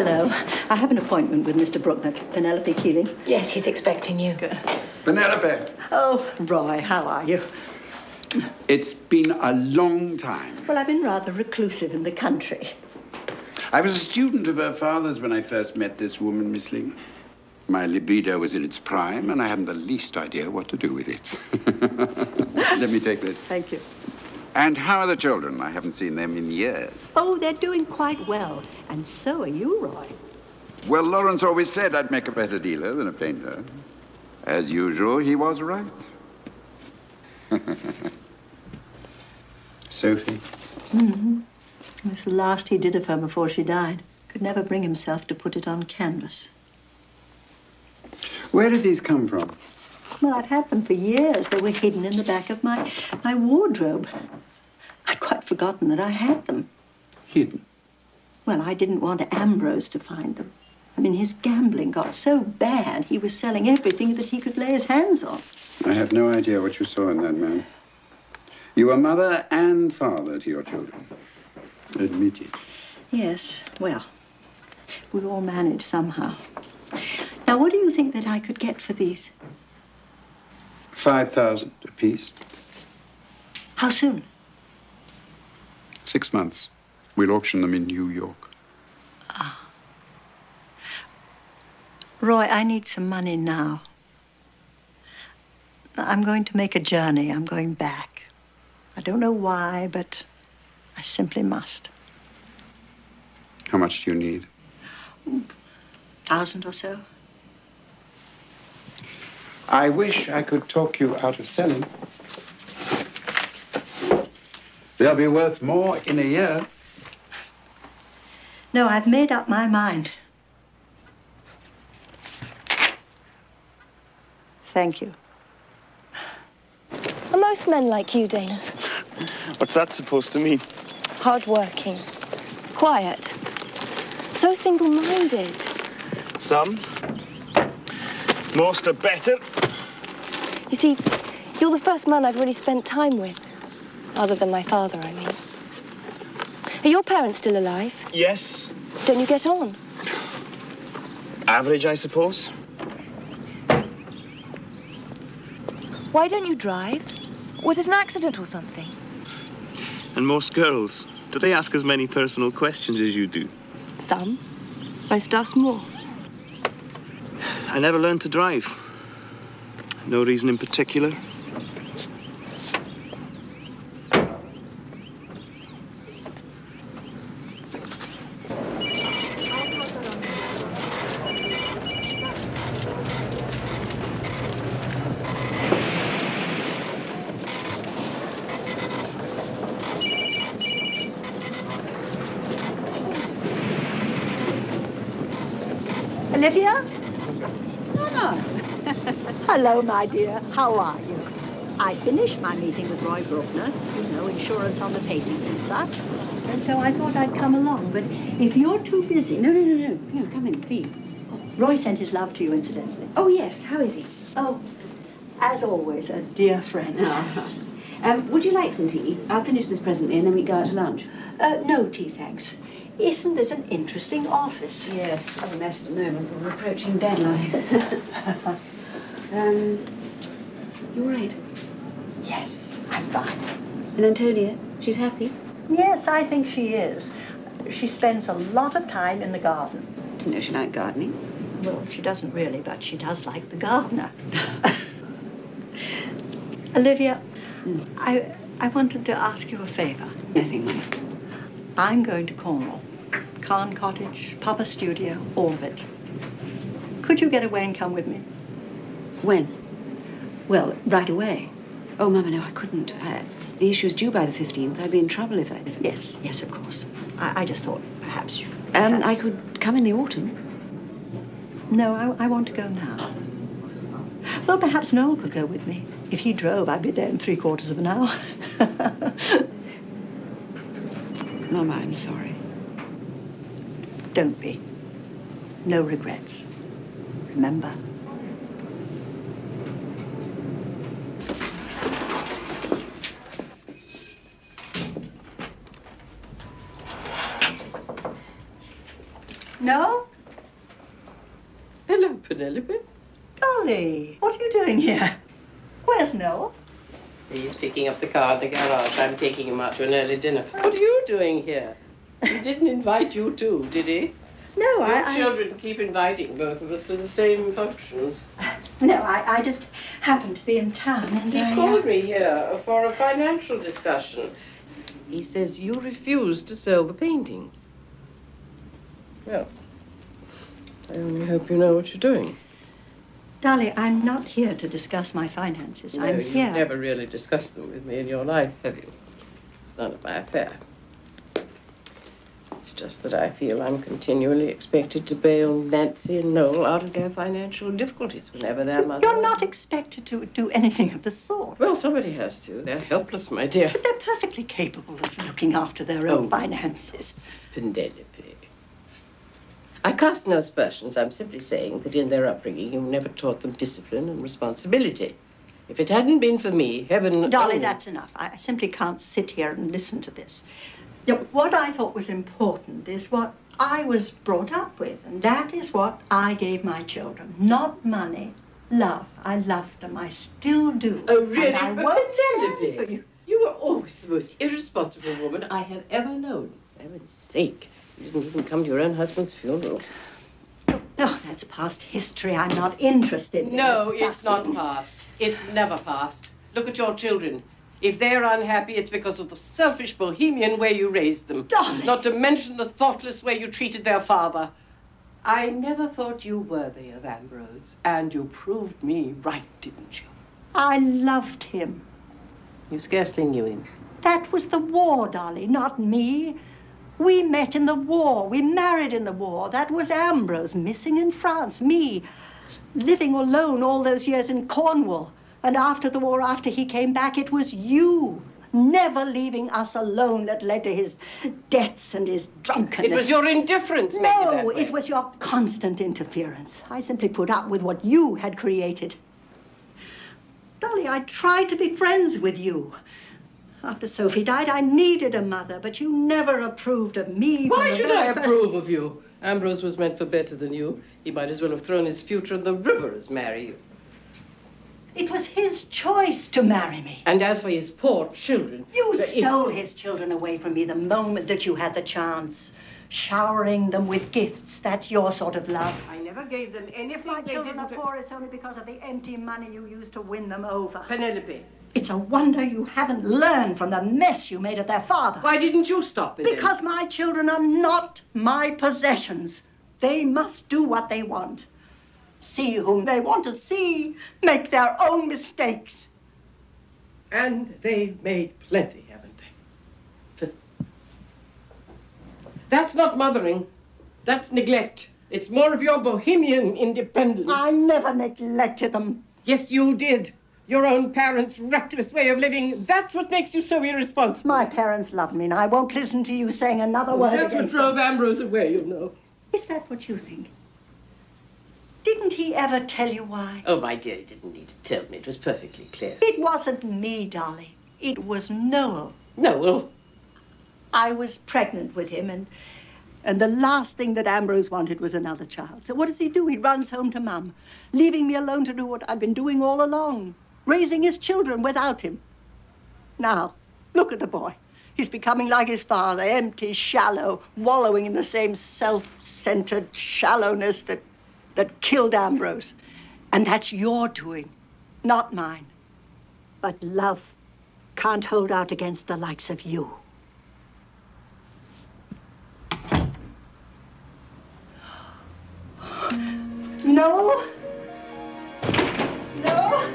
Hello. I have an appointment with Mr. Bruckner, Penelope Keeling. Yes, he's expecting you. Penelope. Oh, Roy, how are you? It's been a long time. Well, I've been rather reclusive in the country. I was a student of her father's when I first met this woman, Miss Ling. My libido was in its prime, and I hadn't the least idea what to do with it. Let me take this. Thank you. And how are the children? I haven't seen them in years. Oh, they're doing quite well. And so are you, Roy. Well, Lawrence always said I'd make a better dealer than a painter. As usual, he was right. Sophie? Mm-hmm. It was the last he did of her before she died. Could never bring himself to put it on canvas. Where did these come from? Well, I've had them for years. They were hidden in the back of my wardrobe. I'd quite forgotten that I had them. Hidden? Well, I didn't want Ambrose to find them. I mean, his gambling got so bad, he was selling everything that he could lay his hands on. I have no idea what you saw in that man. You were mother and father to your children. Admit it. Yes, well, we all managed somehow. Now, what do you think that I could get for these? 5,000 apiece. How soon? 6 months. We'll auction them in New York. Ah. Roy, I need some money now. I'm going to make a journey. I'm going back. I don't know why, but I simply must. How much do you need? 1,000 or so. I wish I could talk you out of selling. They'll be worth more in a year. No, I've made up my mind. Thank you. Are most men like you, Dana? What's that supposed to mean? Hard-working, quiet, so single-minded. Some. Most are better. You see, you're the first man I've really spent time with. Other than my father, I mean. Are your parents still alive? Yes. Don't you get on? Average, I suppose. Why don't you drive? Was it an accident or something? And most girls, do they ask as many personal questions as you do? Some. Most ask more. I never learned to drive. No reason in particular. Olivia? Nana. Hello, my dear. How are you? I finished my meeting with Roy Bruckner, you know, insurance on the paintings and such. And so I thought I'd come along, but if you're too busy... No, come in, please. Roy sent his love to you, incidentally. Oh, yes. How is he? Oh, as always, a dear friend. Would you like some tea? I'll finish this presently and then we go out to lunch. No tea, thanks. Isn't this an interesting office? Yes, it's a mess at the moment. We're approaching deadline. You all right? Yes, I'm fine. And Antonia, she's happy? Yes, I think she is. She spends a lot of time in the garden. Didn't know she liked gardening. Well, she doesn't really, but she does like the gardener. Olivia, I wanted to ask you a favor. Nothing, Mike. I'm going to Cornwall. Carn Cottage, Papa Studio, all of it. Could you get away and come with me? When? Well, right away. Oh, Mama, no, I couldn't. The issue's due by the 15th. I'd be in trouble if I... Yes, yes, of course. I just thought perhaps you... I could come in the autumn. No, I want to go now. Well, perhaps Noel could go with me. If he drove, I'd be there in 3/4 of an hour. Mama, I'm sorry. Don't be. No regrets. Remember. No? Hello, Penelope. Dolly, what are you doing here? Where's Noel? He's picking up the car in the garage. I'm taking him out to an early dinner. What are you doing here? He didn't invite you too, did he? No, You children keep inviting both of us to the same functions. No, I just happened to be in town and He called me here for a financial discussion. He says you refuse to sell the paintings. Well, I only hope you know what you're doing. Dolly, I'm not here to discuss my finances. No, I'm you've here. never really discussed them with me in your life, have you? It's none of my affair. It's just that I feel I'm continually expected to bail Nancy and Noel out of their financial difficulties whenever their mother... You're not expected to do anything of the sort. Well, somebody has to. They're helpless, my dear. But they're perfectly capable of looking after their own finances. It's Penelope. I cast no aspersions. I'm simply saying that in their upbringing, you never taught them discipline and responsibility. If it hadn't been for me, heaven... Dolly, that's enough. I simply can't sit here and listen to this. What I thought was important is what I was brought up with, and that is what I gave my children. Not money, love. I loved them. I still do. Oh, really? And I But won't stand Penelope, for you. You were always the most irresponsible woman I have ever known. For heaven's sake. You didn't even come to your own husband's funeral. Oh, that's past history. I'm not interested in No, discussing. it's not past. It's never past. Look at your children. If they're unhappy, it's because of the selfish bohemian way you raised them. Darling. Not to mention the thoughtless way you treated their father. I never thought you worthy of Ambrose, and you proved me right, didn't you? I loved him. You scarcely knew him. That was the war, Dolly, not me. We met in the war. We married in the war. That was Ambrose, missing in France. Me, living alone all those years in Cornwall. And after the war, after he came back, it was you, never leaving us alone, that led to his debts and his drunkenness. It was your indifference made you that No, way. it was your constant interference. I simply put up with what you had created. Dolly, I tried to be friends with you. After Sophie died, I needed a mother, but you never approved of me. Why should I approve of you? Ambrose was meant for better than you. He might as well have thrown his future in the river as marry you. It was his choice to marry me. And as for his poor children... You stole his children away from me the moment that you had the chance. Showering them with gifts. That's your sort of love. I never gave them anything. If my they children didn't... are poor, it's only because of the empty money you used to win them over. Penelope. It's a wonder you haven't learned from the mess you made of their father. Why didn't you stop it? Because my children are not my possessions. They must do what they want. See whom they want to see. Make their own mistakes. And they've made plenty, haven't they? That's not mothering. That's neglect. It's more of your bohemian independence. I never neglected them. Yes, you did. Your own parents' reckless way of living. That's what makes you so irresponsible. My parents love me, and I won't listen to you saying another word That's what against drove them. Ambrose away, you know. Is that what you think? Didn't he ever tell you why? Oh, my dear, he didn't need to tell me. It was perfectly clear. It wasn't me, Dolly. It was Noel. Noel? I was pregnant with him, and the last thing that Ambrose wanted was another child. So what does he do? He runs home to Mum, leaving me alone to do what I'd been doing all along, raising his children without him. Now, look at the boy. He's becoming like his father, empty, shallow, wallowing in the same self-centered shallowness that killed Ambrose. And that's your doing, not mine. But love can't hold out against the likes of you. No? No?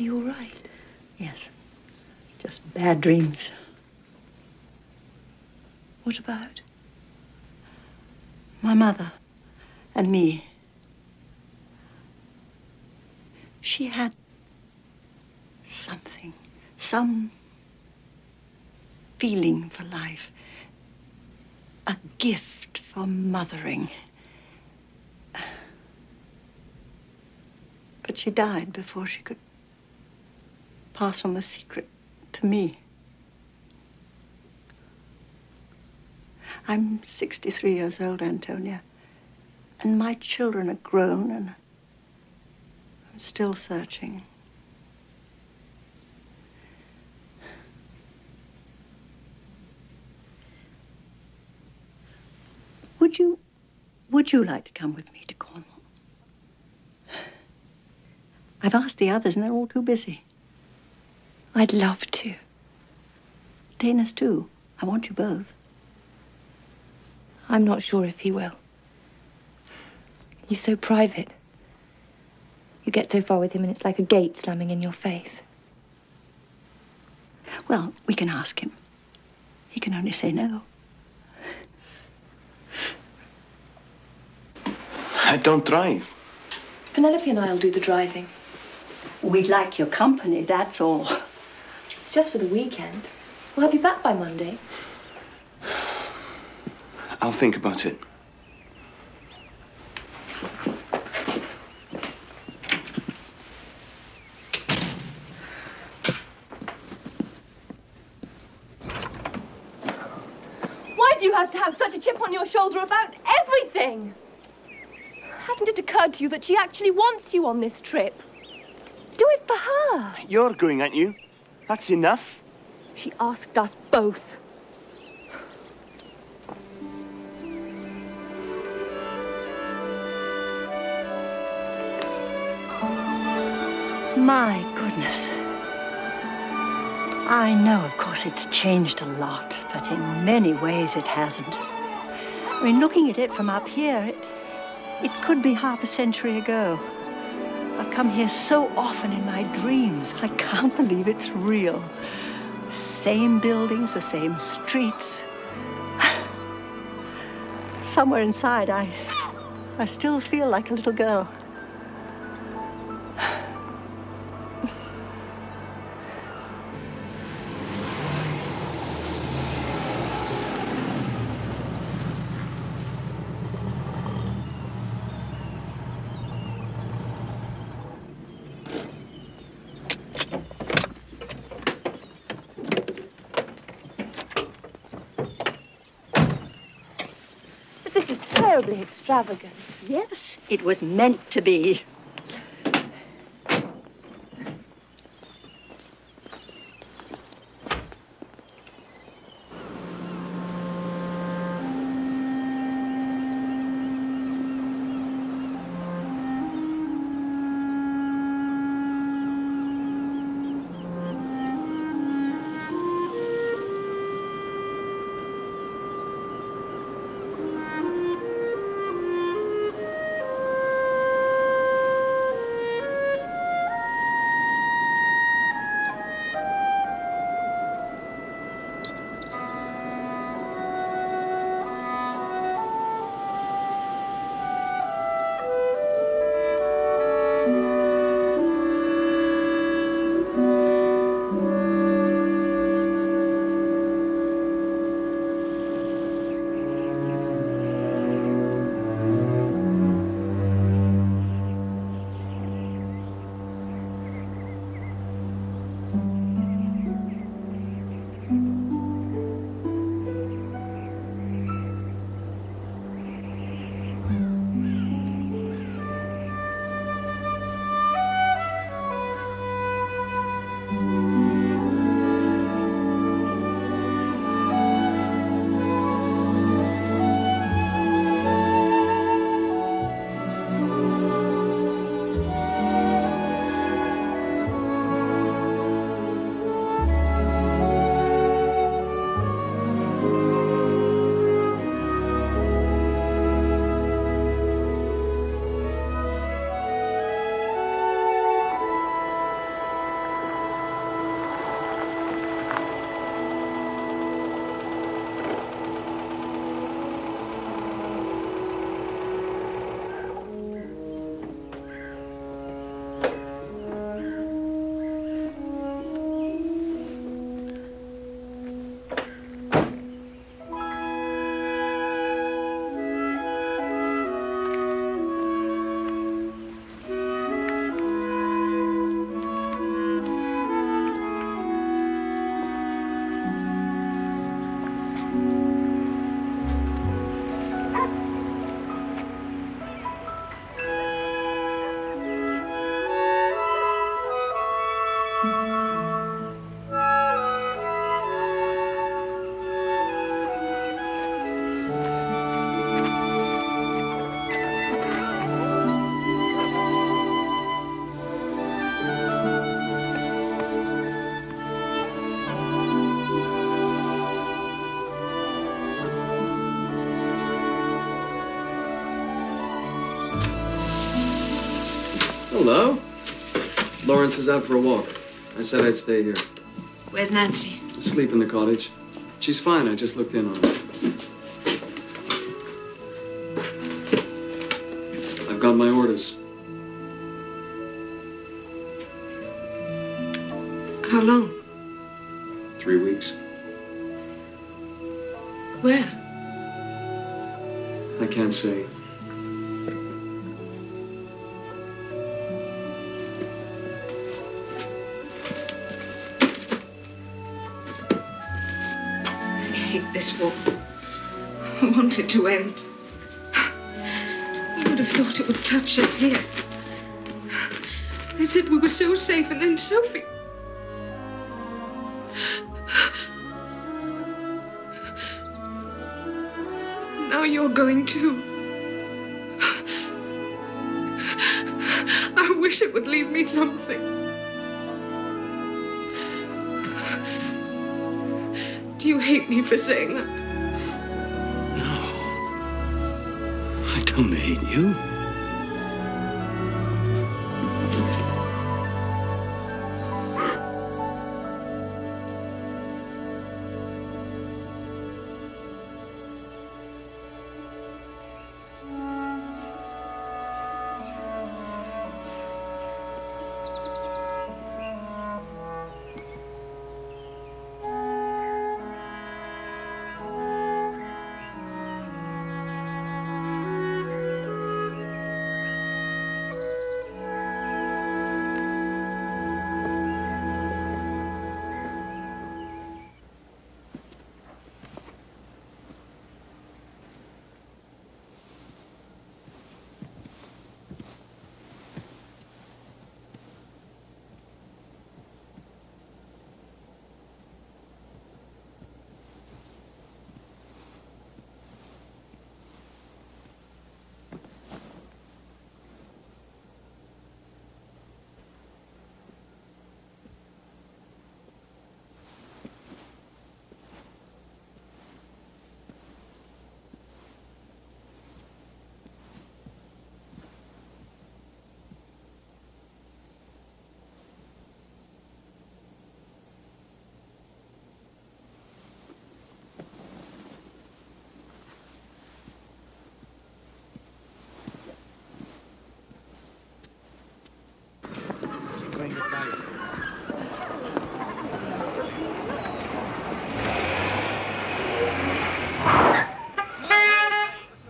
Are you all right? Yes. It's just bad dreams. What about? My mother and me. She had something, some feeling for life, a gift for mothering. But she died before she could pass on the secret to me. I'm 63 years old, Antonia, and my children are grown, and I'm still searching. Would you like to come with me to Cornwall? I've asked the others, and they're all too busy. I'd love to. Dana's too. I want you both. I'm not sure if he will. He's so private. You get so far with him and it's like a gate slamming in your face. Well, we can ask him. He can only say no. I don't drive. Penelope and I'll do the driving. We'd like your company, that's all. It's just for the weekend. We'll have you back by Monday. I'll think about it. Why do you have to have such a chip on your shoulder about everything? Hasn't it occurred to you that she actually wants you on this trip? Do it for her. You're going, aren't you? That's enough. She asked us both. My goodness. I know, of course, it's changed a lot, but in many ways it hasn't. I mean, looking at it from up here, it could be half a century ago. I've come here so often in my dreams. I can't believe it's real. Same buildings, the same streets. Somewhere inside, I still feel like a little girl. Terribly extravagant. Yes, it was meant to be. Hello. Lawrence is out for a walk. I said I'd stay here. Where's Nancy? Asleep in the cottage. She's fine. I just looked in on her. I've got my orders. How long? 3 weeks. Where? I can't say. I hate this war. I want it to end. I would have thought it would touch us here. They said we were so safe, and then Sophie. Now you're going too. I wish it would leave me something. Do you hate me for saying that? I don't hate you.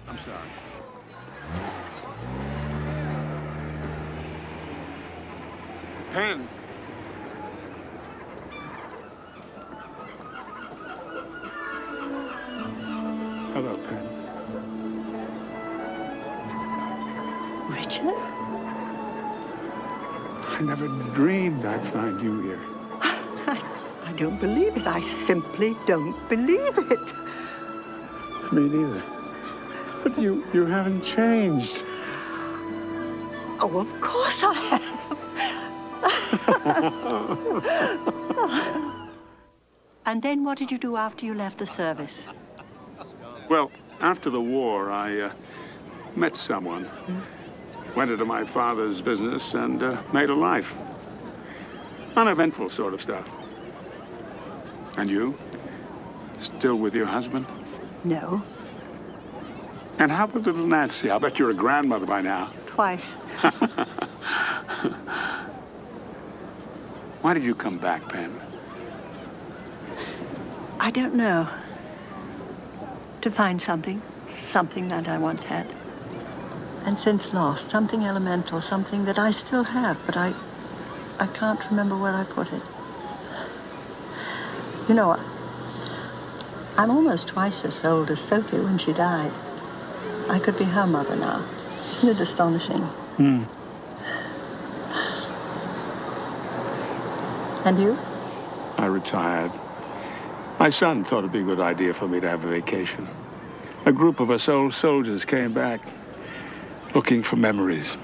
I'm sorry. Pen. Hello, Pen. Richard? I never dreamed I'd find you here. I don't believe it. I simply don't believe it. Me neither. But you haven't changed. Oh, of course I have. And then what did you do after you left the service? Well, after the war, I met someone. Went into my father's business and made a life. Uneventful sort of stuff. And you? Still with your husband? No. And how about little Nancy? I'll bet you're a grandmother by now. Twice. Why did you come back, Pen? I don't know. To find something that I once had. And since lost, something elemental, something that I still have, but I can't remember where I put it. You know, I'm almost twice as old as Sophie when she died. I could be her mother now. Isn't it astonishing? And you? I retired. My son thought it'd be a good idea for me to have a vacation. A group of us old soldiers came back looking for memories.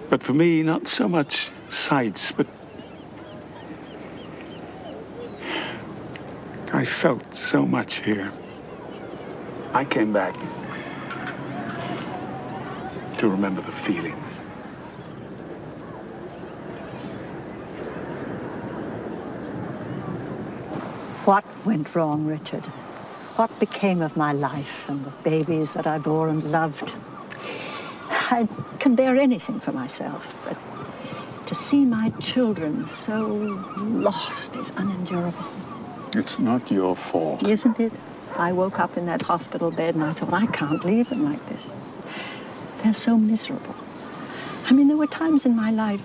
But for me, not so much sights, but I felt so much here. I came back to remember the feelings. went wrong, Richard? What became of my life and the babies that I bore and loved? I can bear anything for myself, but to see my children so lost is unendurable. It's not your fault. Isn't it? I woke up in that hospital bed and I thought, I can't leave them like this. They're so miserable. I mean, there were times in my life,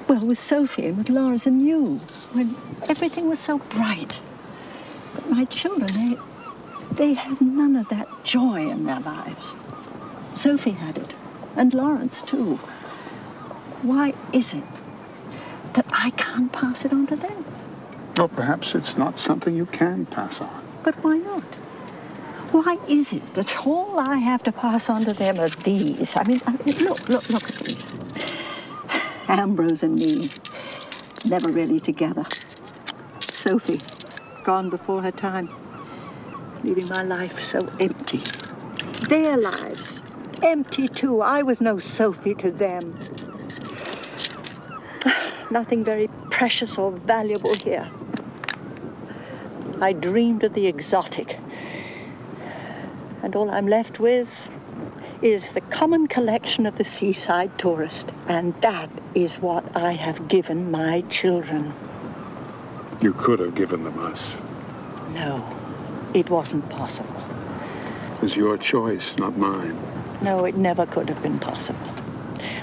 well, with Sophie and with Laura's and you, when everything was so bright. But my children, they had none of that joy in their lives. Sophie had it, and Lawrence too. Why is it that I can't pass it on to them? Well, perhaps it's not something you can pass on. But why not? Why is it that all I have to pass on to them are these? I mean, look at these. Ambrose and me, never really together. Sophie, gone before her time, leaving my life so empty. Their lives, empty too. I was no Sophie to them. Nothing very precious or valuable here. I dreamed of the exotic. And all I'm left with is the common collection of the seaside tourist. And that is what I have given my children. You could have given them us. No, it wasn't possible. It was your choice, not mine. No, it never could have been possible.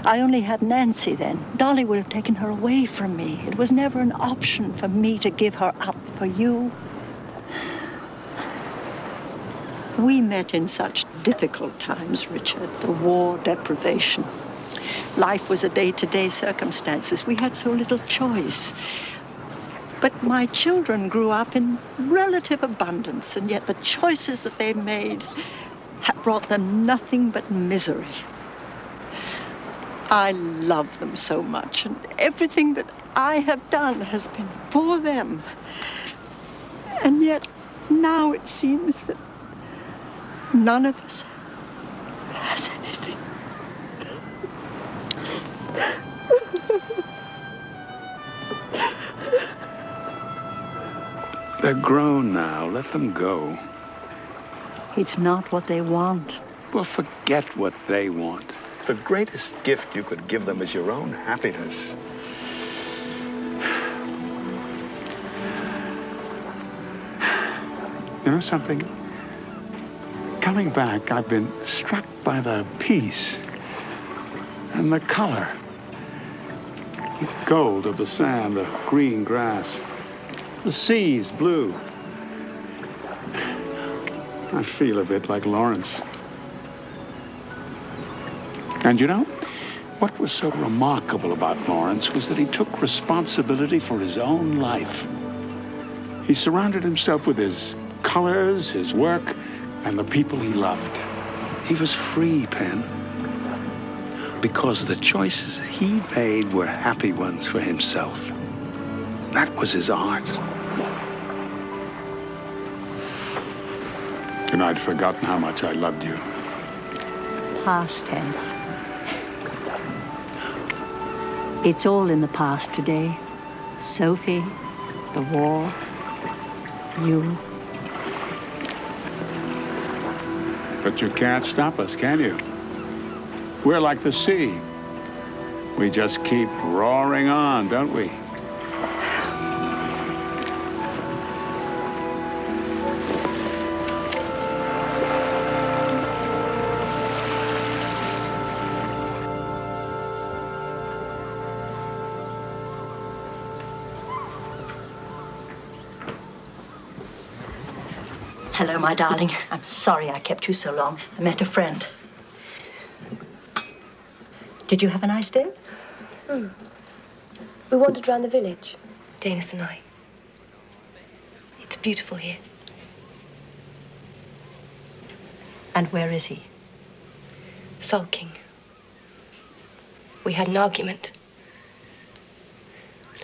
I only had Nancy then. Dolly would have taken her away from me. It was never an option for me to give her up for you. We met in such difficult times, Richard. The war, deprivation. Life was a day-to-day circumstances. We had so little choice. But my children grew up in relative abundance, and yet the choices that they made have brought them nothing but misery. I love them so much, and everything that I have done has been for them. And yet now it seems that none of us has anything. They're grown now. Let them go. It's not what they want. Well, forget what they want. The greatest gift you could give them is your own happiness. You know something? Coming back, I've been struck by the peace and the color. The gold of the sand, the green grass, the sea's blue. I feel a bit like Lawrence. And you know, what was so remarkable about Lawrence was that he took responsibility for his own life. He surrounded himself with his colors, his work, and the people he loved. He was free, Pen, because the choices he made were happy ones for himself. That was his art. And I'd forgotten how much I loved you. Past tense. It's all in the past today. Sophie, the war, you. But you can't stop us, can you? We're like the sea. We just keep roaring on, don't we? Hello, my darling. I'm sorry I kept you so long. I met a friend. Did you have a nice day? We wandered around the village, Danis and I. It's beautiful here. And where is he? Sulking. We had an argument.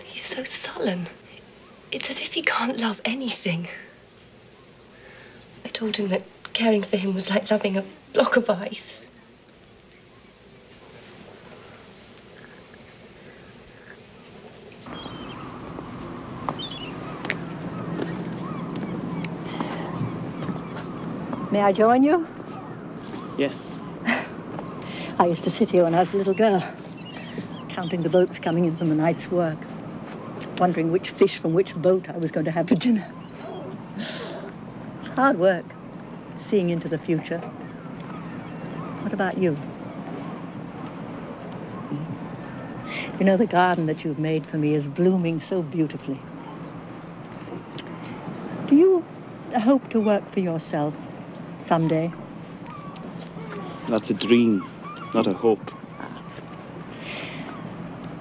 He's so sullen. It's as if he can't love anything. I told him that caring for him was like loving a block of ice. May I join you? Yes. I used to sit here when I was a little girl, counting the boats coming in from the night's work, wondering which fish from which boat I was going to have for dinner. Hard work, seeing into the future. What about you? You know, the garden that you've made for me is blooming so beautifully. Do you hope to work for yourself someday? That's a dream, not a hope.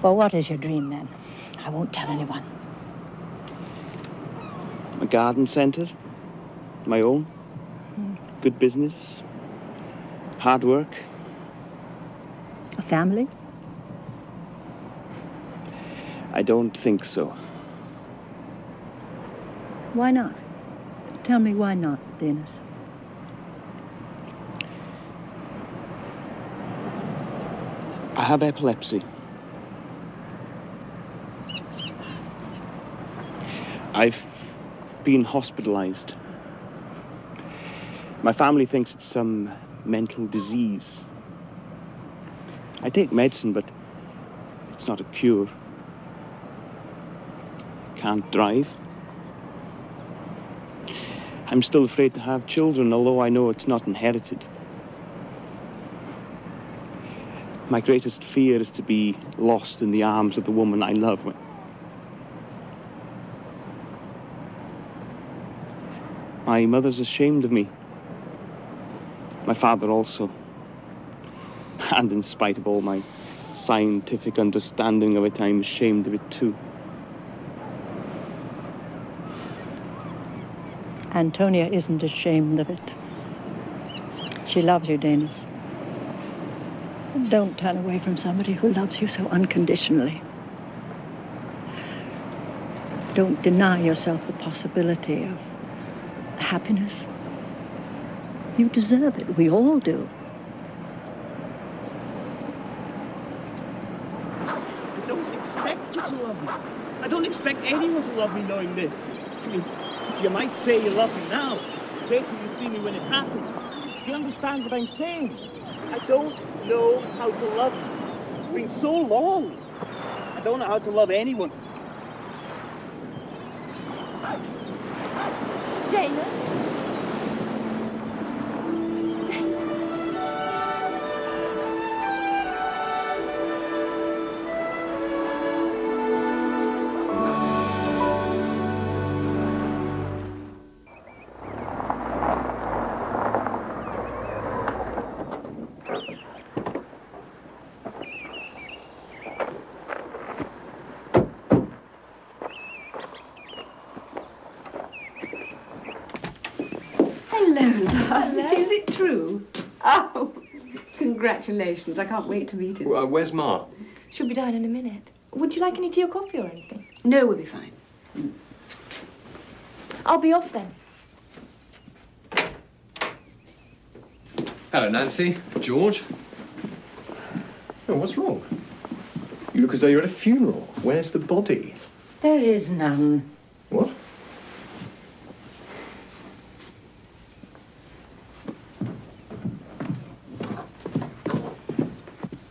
Well, what is your dream, then? I won't tell anyone. A garden centre, my own. Good business, hard work. A family? I don't think so. Why not? Tell me why not, Dennis. I have epilepsy. I've been hospitalized. My family thinks it's some mental disease. I take medicine, but it's not a cure. Can't drive. I'm still afraid to have children, although I know it's not inherited. My greatest fear is to be lost in the arms of the woman I love. My mother's ashamed of me. My father also. And in spite of all my scientific understanding of it, I'm ashamed of it too. Antonia isn't ashamed of it. She loves you, Dennis. Don't turn away from somebody who loves you so unconditionally. Don't deny yourself the possibility of happiness. You deserve it. We all do. I don't expect you to love me. I don't expect anyone to love me knowing this. I mean, you might say you love me now. Wait till you see me when it happens. Do you understand what I'm saying? I don't know how to love you. It's been so long. I don't know how to love anyone. Dana? Hello. Is it true? Oh, congratulations. I can't wait to meet him. Where's Ma? She'll be down in a minute. Would you like any tea or coffee or anything? No, we'll be fine. I'll be off then. Hello, Nancy. George. Oh, what's wrong? You look as though you're at a funeral. Where's the body? There is none. What?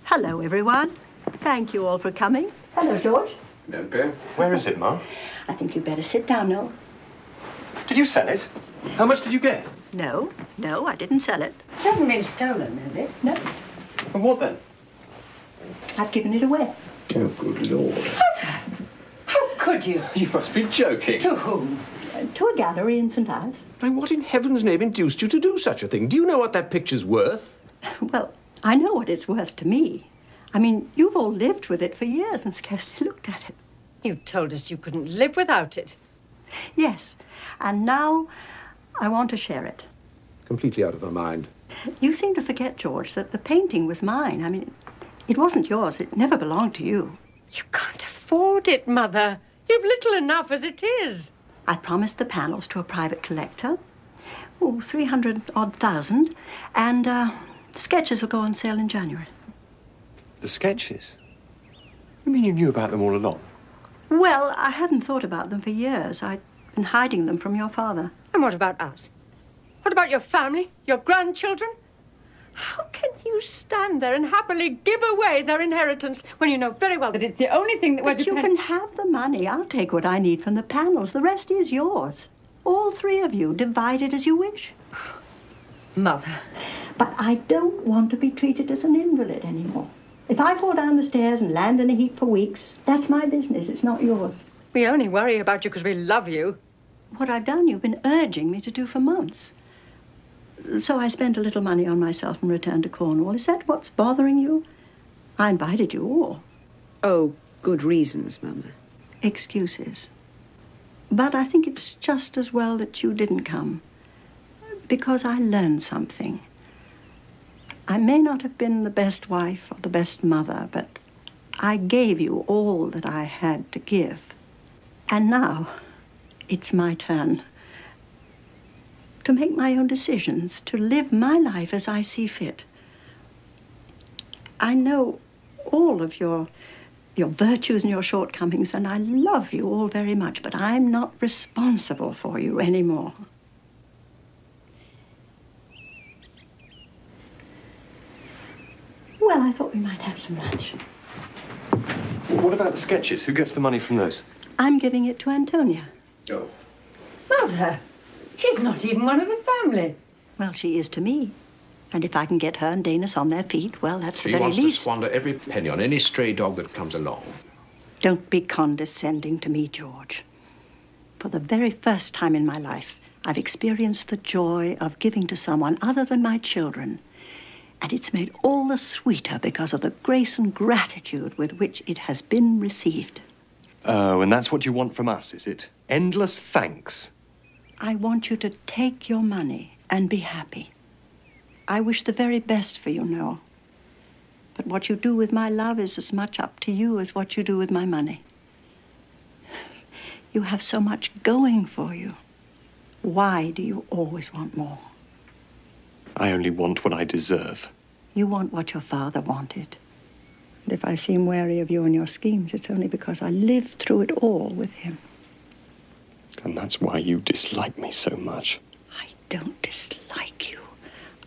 Hello, everyone. Thank you all for coming. Hello, George. Penelope. Where is it, Ma? I think you'd better sit down, Noel. Did you sell it? How much did you get? No, I didn't sell it. It hasn't been stolen, has it? No. And what then? I've given it away. Oh, good Lord. How could you? You must be joking. To whom? To a gallery in St. Ives. And what in heaven's name induced you to do such a thing? Do you know what that picture's worth? Well, I know what it's worth to me. I mean, you've all lived with it for years and scarcely looked at it. You told us you couldn't live without it. Yes, and now I want to share it. Completely out of her mind. You seem to forget, George, that the painting was mine. I mean, it wasn't yours. It never belonged to you. You can't afford it, Mother. You've little enough as it is. I promised the panels to a private collector. Oh, 300,000. And the sketches will go on sale in January. The sketches? You mean you knew about them all along? Well, I hadn't thought about them for years. I'd been hiding them from your father. And what about us? What about your family, your grandchildren? How can you stand there and happily give away their inheritance when you know very well that it's the only thing that we're But you can have the money. I'll take what I need from the panels. The rest is yours. All three of you, divided as you wish. Mother. But I don't want to be treated as an invalid anymore. If I fall down the stairs and land in a heap for weeks, that's my business. It's not yours. We only worry about you because we love you. What I've done, you've been urging me to do for months. So I spent a little money on myself and returned to Cornwall. Is that what's bothering you? I invited you all. Oh, good reasons, Mama. Excuses. But I think it's just as well that you didn't come. Because I learned something. I may not have been the best wife or the best mother, but I gave you all that I had to give. And now, it's my turn to make my own decisions, to live my life as I see fit. I know all of your virtues and your shortcomings, and I love you all very much, but I'm not responsible for you anymore. Well, I thought we might have some lunch. What about the sketches? Who gets the money from those? I'm giving it to Antonia. Oh. Mother, she's not even one of the family. Well, she is to me. And if I can get her and Danis on their feet, well, that's the She very wants least. to squander every penny on any stray dog that comes along. Don't be condescending to me, George. For the very first time in my life, I've experienced the joy of giving to someone other than my children. And it's made all the sweeter because of the grace and gratitude with which it has been received. Oh, and that's what you want from us, is it? Endless thanks. I want you to take your money and be happy. I wish the very best for you, Noel. But what you do with my love is as much up to you as what you do with my money. You have so much going for you. Why do you always want more? I only want what I deserve. You want what your father wanted. And if I seem wary of you and your schemes, it's only because I lived through it all with him. And that's why you dislike me so much. I don't dislike you.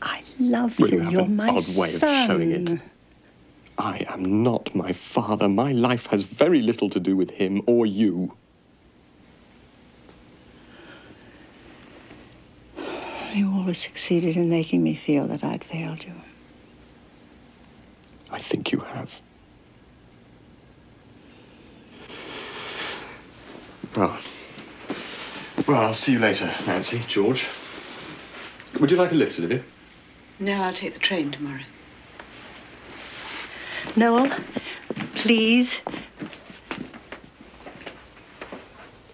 I love Well, you. you have You're an my odd way son. of showing it. I am not my father. My life has very little to do with him or you. You always succeeded in making me feel that I'd failed you. I think you have. Well, I'll see you later, Nancy, George. Would you like a lift, Olivia? No, I'll take the train tomorrow. Noel, please.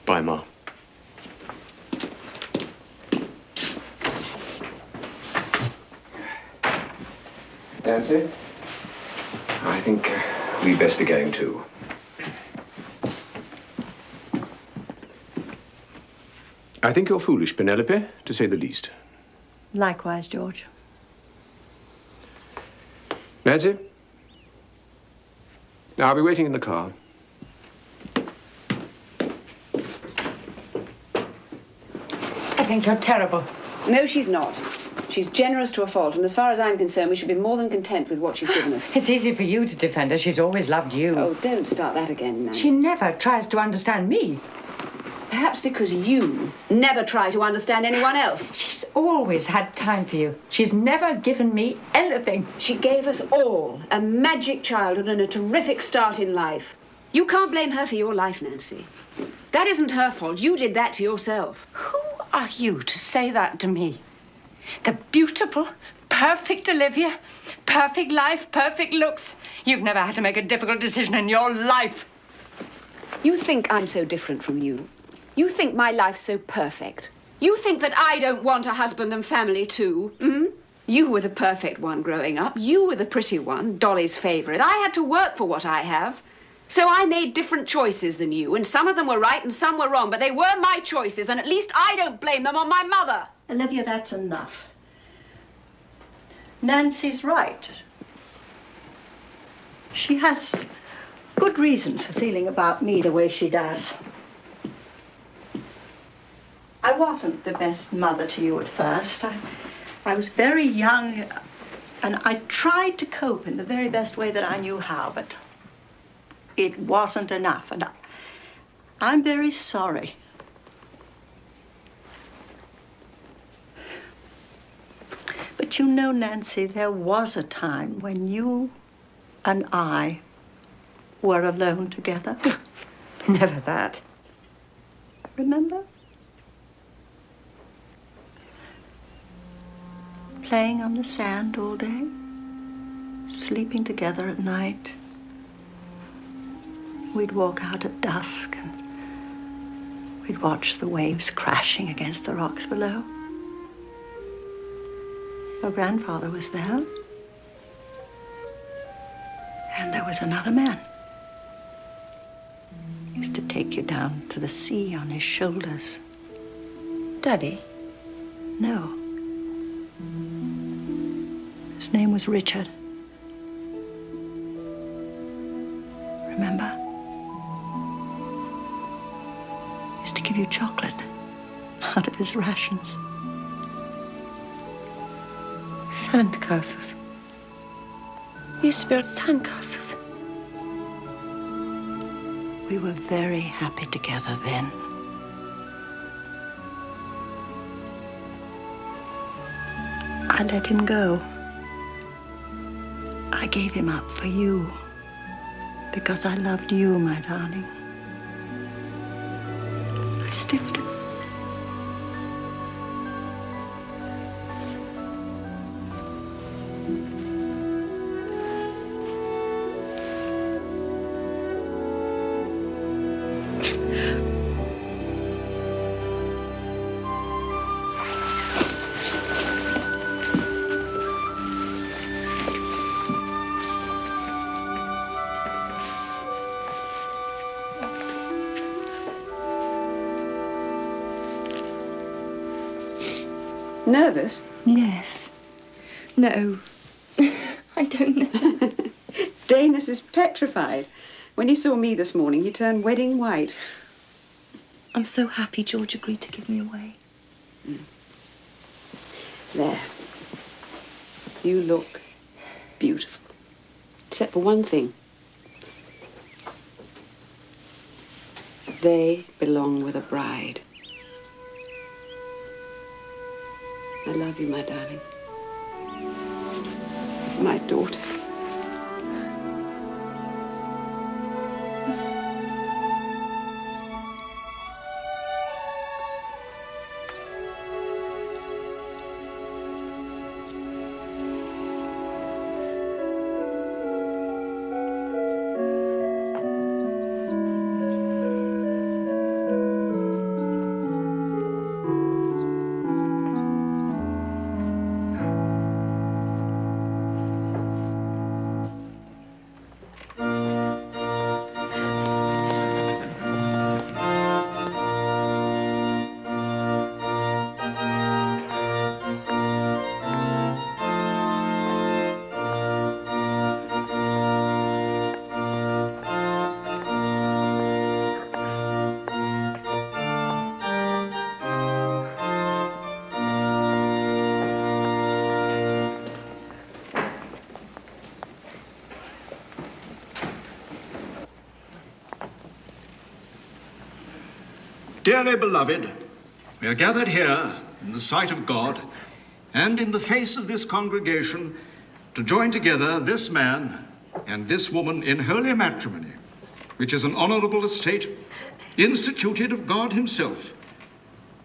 Bye, Ma. Nancy? I think we'd best be going too. I think you're foolish, Penelope, to say the least. Likewise, George. Nancy? I'll be waiting in the car. I think you're terrible. No, she's not. She's generous to a fault, and as far as I'm concerned, we should be more than content with what she's given us. It's easy for you to defend her. She's always loved you. Oh, don't start that again, Nancy. She never tries to understand me. Perhaps because you never try to understand anyone else. She's always had time for you. She's never given me anything. She gave us all a magic childhood and a terrific start in life. You can't blame her for your life, Nancy. That isn't her fault. You did that to yourself. Who are you to say that to me? The beautiful, perfect Olivia, perfect life, perfect looks. You've never had to make a difficult decision in your life. You think I'm so different from you. You think my life's so perfect. You think that I don't want a husband and family too, You were the perfect one growing up. You were the pretty one, Dolly's favourite. I had to work for what I have. So I made different choices than you, and some of them were right and some were wrong, but they were my choices, and at least I don't blame them on my mother. Olivia, that's enough. Nancy's right. She has good reason for feeling about me the way she does. I wasn't the best mother to you at first. I was very young, and I tried to cope in the very best way that I knew how, but it wasn't enough, and I'm very sorry. But you know, Nancy, there was a time when you and I were alone together. Never that. Remember? Playing on the sand all day, sleeping together at night. We'd walk out at dusk and we'd watch the waves crashing against the rocks below. Your grandfather was there. And there was another man. He used to take you down to the sea on his shoulders. Daddy? No. His name was Richard. Remember? He used to give you chocolate out of his rations. Sandcastles. You used to build sandcastles. We were very happy together then. I let him go. I gave him up for you because I loved you, my darling. I still do. Nervous? Yes. No. I don't know. Danis is petrified. When he saw me this morning, he turned wedding white. I'm so happy George agreed to give me away. There. You look beautiful. Except for one thing. They belong with a bride. I love you, my darling. My daughter. Dearly beloved, we are gathered here in the sight of God and in the face of this congregation to join together this man and this woman in holy matrimony, which is an honorable estate instituted of God himself,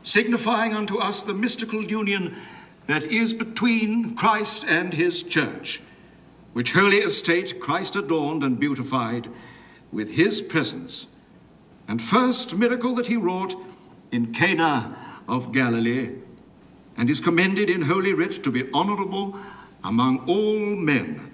signifying unto us the mystical union that is between Christ and his church, which holy estate Christ adorned and beautified with his presence, and first miracle that he wrought in Cana of Galilee, and is commended in Holy Writ to be honorable among all men,